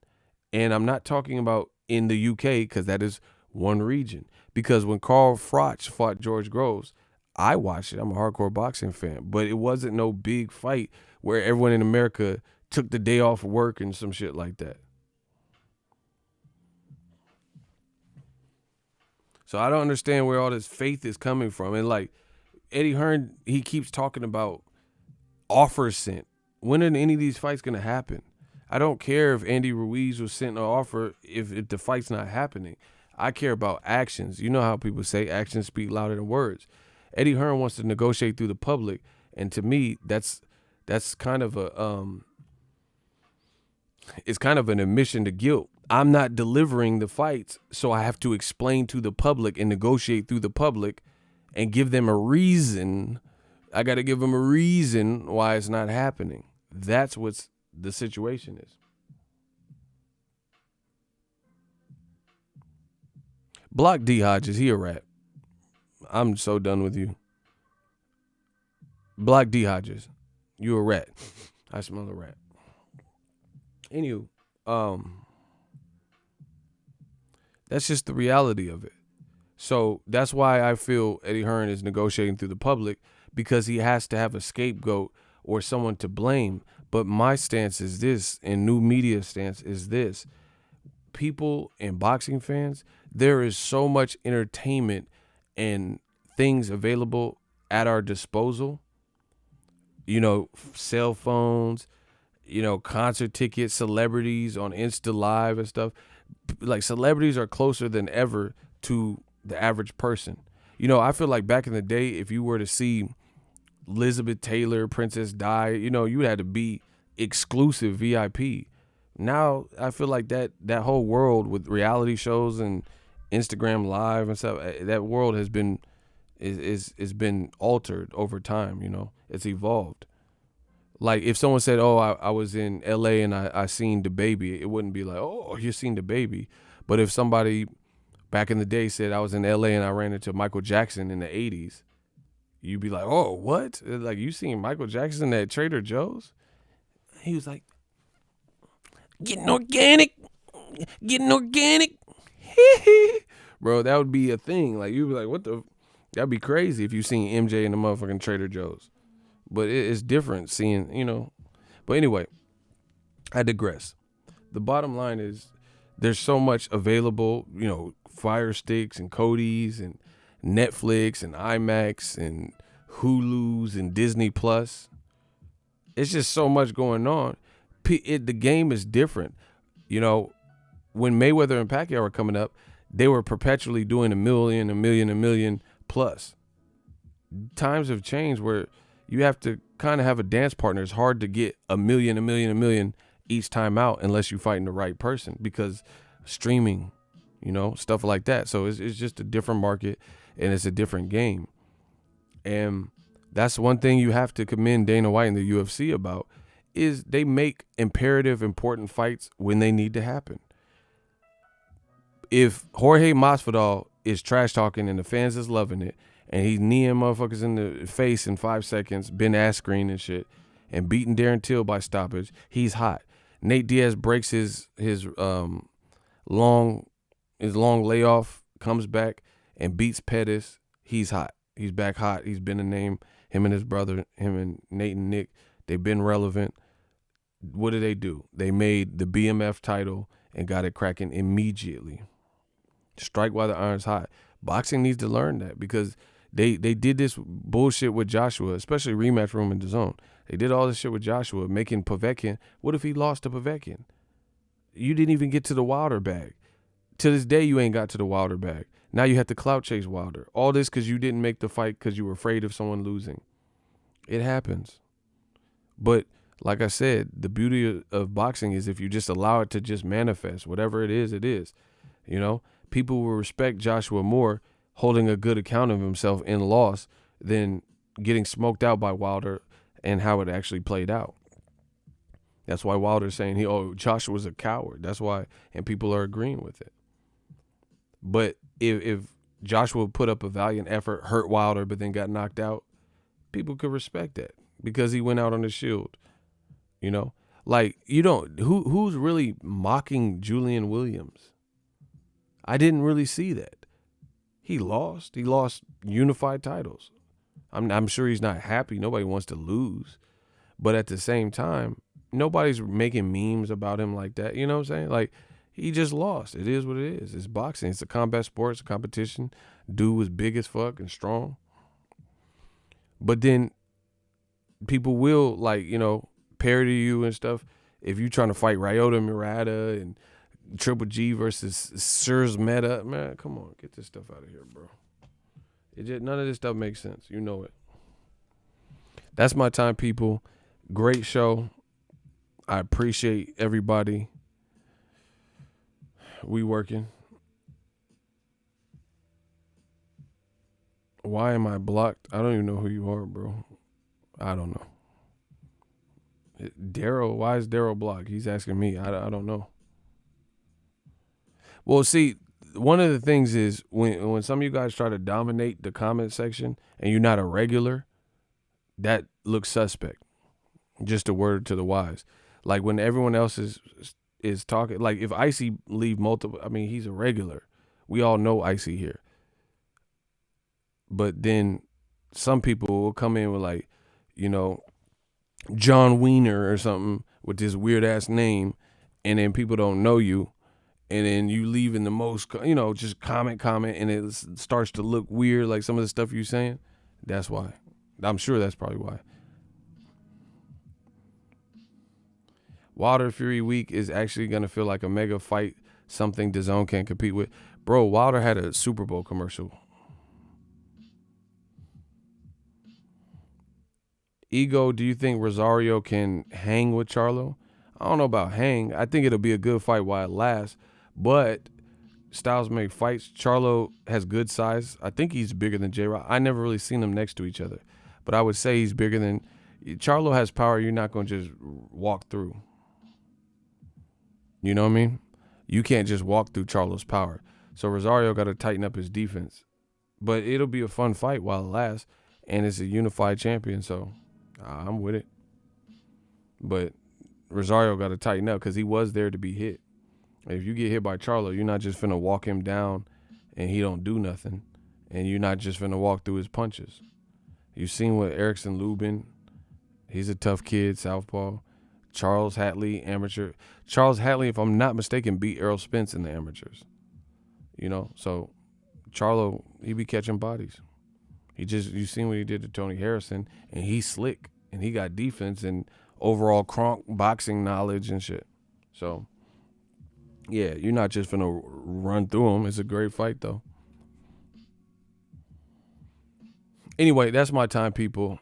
And I'm not talking about in the UK because that is one region. Because when Carl Froch fought George Groves, I watched it. I'm a hardcore boxing fan. But it wasn't no big fight where everyone in America took the day off of work and some shit like that. So I don't understand where all this faith is coming from. And like Eddie Hearn, he keeps talking about offers sent. When are any of these fights going to happen? I don't care if Andy Ruiz was sent an offer if the fight's not happening. I care about actions. You know how people say actions speak louder than words. Eddie Hearn wants to negotiate through the public, and to me, that's kind of it's kind of an admission to guilt. I'm not delivering the fights, so I have to explain to the public and negotiate through the public and give them a reason. I got to give them a reason why it's not happening. That's what the situation is. Block D Hodges. He a rat. I'm so done with you. Block D Hodges. You a rat. I smell a rat. Anywho, that's just the reality of it. So that's why I feel Eddie Hearn is negotiating through the public, because he has to have a scapegoat or someone to blame. But my stance is this, and new media stance is this. People and boxing fans, there is so much entertainment and things available at our disposal. You know, cell phones, you know, concert tickets, celebrities on Insta Live and stuff. Like, celebrities are closer than ever to the average person. You know, I feel like back in the day, if you were to see Elizabeth Taylor, Princess Di, you know, you had to be exclusive VIP. Now I feel like that whole world with reality shows and Instagram Live and stuff, that world has been is been altered over time. You know, it's evolved. Like if someone said, "Oh, I was in LA and I seen the baby," it wouldn't be like, "Oh, you seen the baby." But if somebody back in the day said, "I was in LA and I ran into Michael Jackson in the '80s," you'd be like, "Oh, what? Like you seen Michael Jackson at Trader Joe's?" He was like, "Getting organic. Bro, that would be a thing. Like you'd be like, "What the?" That'd be crazy if you seen MJ in the motherfucking Trader Joe's. But it's different seeing, you know. But anyway, I digress. The bottom line is there's so much available, you know, Fire Sticks and Cody's and Netflix and IMAX and Hulu's and Disney Plus. It's just so much going on. The game is different. You know, when Mayweather and Pacquiao were coming up, they were perpetually doing a million plus. Times have changed where you have to kind of have a dance partner. It's hard to get a million each time out unless you're fighting the right person, because streaming, you know, stuff like that. So it's just a different market and it's a different game. And that's one thing you have to commend Dana White and the UFC about, is they make imperative, important fights when they need to happen. If Jorge Masvidal is trash talking and the fans is loving it, and he's kneeing motherfuckers in the face in 5 seconds, Ben Askren and shit, and beating Darren Till by stoppage, he's hot. Nate Diaz breaks his long layoff, comes back and beats Pettis. He's hot. He's back hot. He's been a name. Him and his brother, him and Nate and Nick, they've been relevant. What do? They made the BMF title and got it cracking immediately. Strike while the iron's hot. Boxing needs to learn that, because they did this bullshit with Joshua, especially Rematch Room and DAZN. They did all this shit with Joshua, making Povetkin. What if he lost to Povetkin? You didn't even get to the Wilder bag. To this day, you ain't got to the Wilder bag. Now you have to clout chase Wilder. All this because you didn't make the fight because you were afraid of someone losing. It happens. But like I said, the beauty of boxing is if you just allow it to just manifest, whatever it is, it is. You know, people will respect Joshua more holding a good account of himself in loss than getting smoked out by Wilder and how it actually played out. That's why Wilder's saying Joshua's a coward. That's why, and people are agreeing with it. But if Joshua put up a valiant effort, hurt Wilder, but then got knocked out, people could respect that because he went out on the shield. You know, like who's really mocking Julian Williams? I didn't really see that. He lost unified titles. I'm sure he's not happy. Nobody wants to lose, but at the same time, nobody's making memes about him like that. You know what I'm saying? Like, He just lost. It is what it is. It's boxing. It's a combat sport. It's a competition. Dude was big as fuck and strong. But then people will, like, you know, parody you and stuff. If you trying to fight Ryota Murata and Triple G versus Sirs Meta, man, come on, get this stuff out of here, bro. None of this stuff makes sense. You know it. That's my time, people. Great show. I appreciate everybody. We working. Why am I blocked? I don't even know who you are, bro. I don't know. Daryl, why is Daryl blocked? He's asking me. I don't know. Well, see, one of the things is when some of you guys try to dominate the comment section and you're not a regular, that looks suspect. Just a word to the wise. Like when everyone else is talking, like if Icy leave multiple, I mean, he's a regular. We all know Icy here. But then some people will come in with like, you know, John Wiener or something with this weird ass name, and then people don't know you, and then you leave in the most, you know, just comment, and it starts to look weird, like some of the stuff you're saying. That's why. I'm sure that's probably why. Wilder Fury week is actually going to feel like a mega fight, something DAZN can't compete with. Bro, Wilder had a Super Bowl commercial. Ego, do you think Rosario can hang with Charlo? I don't know about hang. I think it'll be a good fight while it lasts, but styles make fights. Charlo has good size. I think he's bigger than J-Rock. I never really seen them next to each other, but I would say he's bigger than Charlo. Has power you're not going to just walk through. You know what I mean? You can't just walk through Charlo's power. So Rosario got to tighten up his defense. But it'll be a fun fight while it lasts, and it's a unified champion, so I'm with it. But Rosario got to tighten up because he was there to be hit. If you get hit by Charlo, you're not just finna walk him down and he don't do nothing, and you're not just finna walk through his punches. You've seen what Erickson Lubin, he's a tough kid, southpaw. Charles Hatley, amateur. Charles Hatley, if I'm not mistaken, beat Errol Spence in the amateurs. You know, so Charlo, he be catching bodies. You seen what he did to Tony Harrison, and he's slick, and he got defense and overall Kronk boxing knowledge and shit. So, yeah, you're not just finna run through him. It's a great fight, though. Anyway, that's my time, people.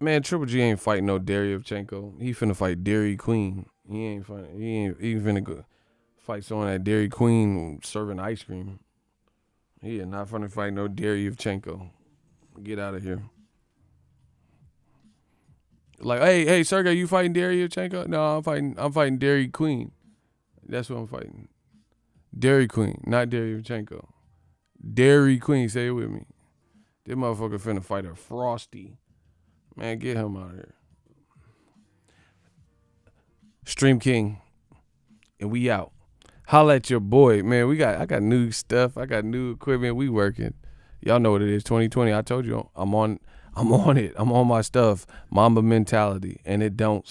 Man, Triple G ain't fighting no Deryevchenko. He finna fight Dairy Queen. He ain't finna go fight someone at Dairy Queen serving ice cream. He is not finna fight no Deryevchenko. Get out of here. Like, hey, Sergey, you fighting Deryevchenko? No, I'm fighting Dairy Queen. That's what I'm fighting. Dairy Queen, not Deryevchenko. Dairy Queen, say it with me. This motherfucker finna fight a Frosty. Man, get him out of here. Stream King, and we out. Holla at your boy, man. I got new stuff. I got new equipment. We working. Y'all know what it is. 2020. I told you I'm on it. I'm on my stuff. Mamba mentality, and it don't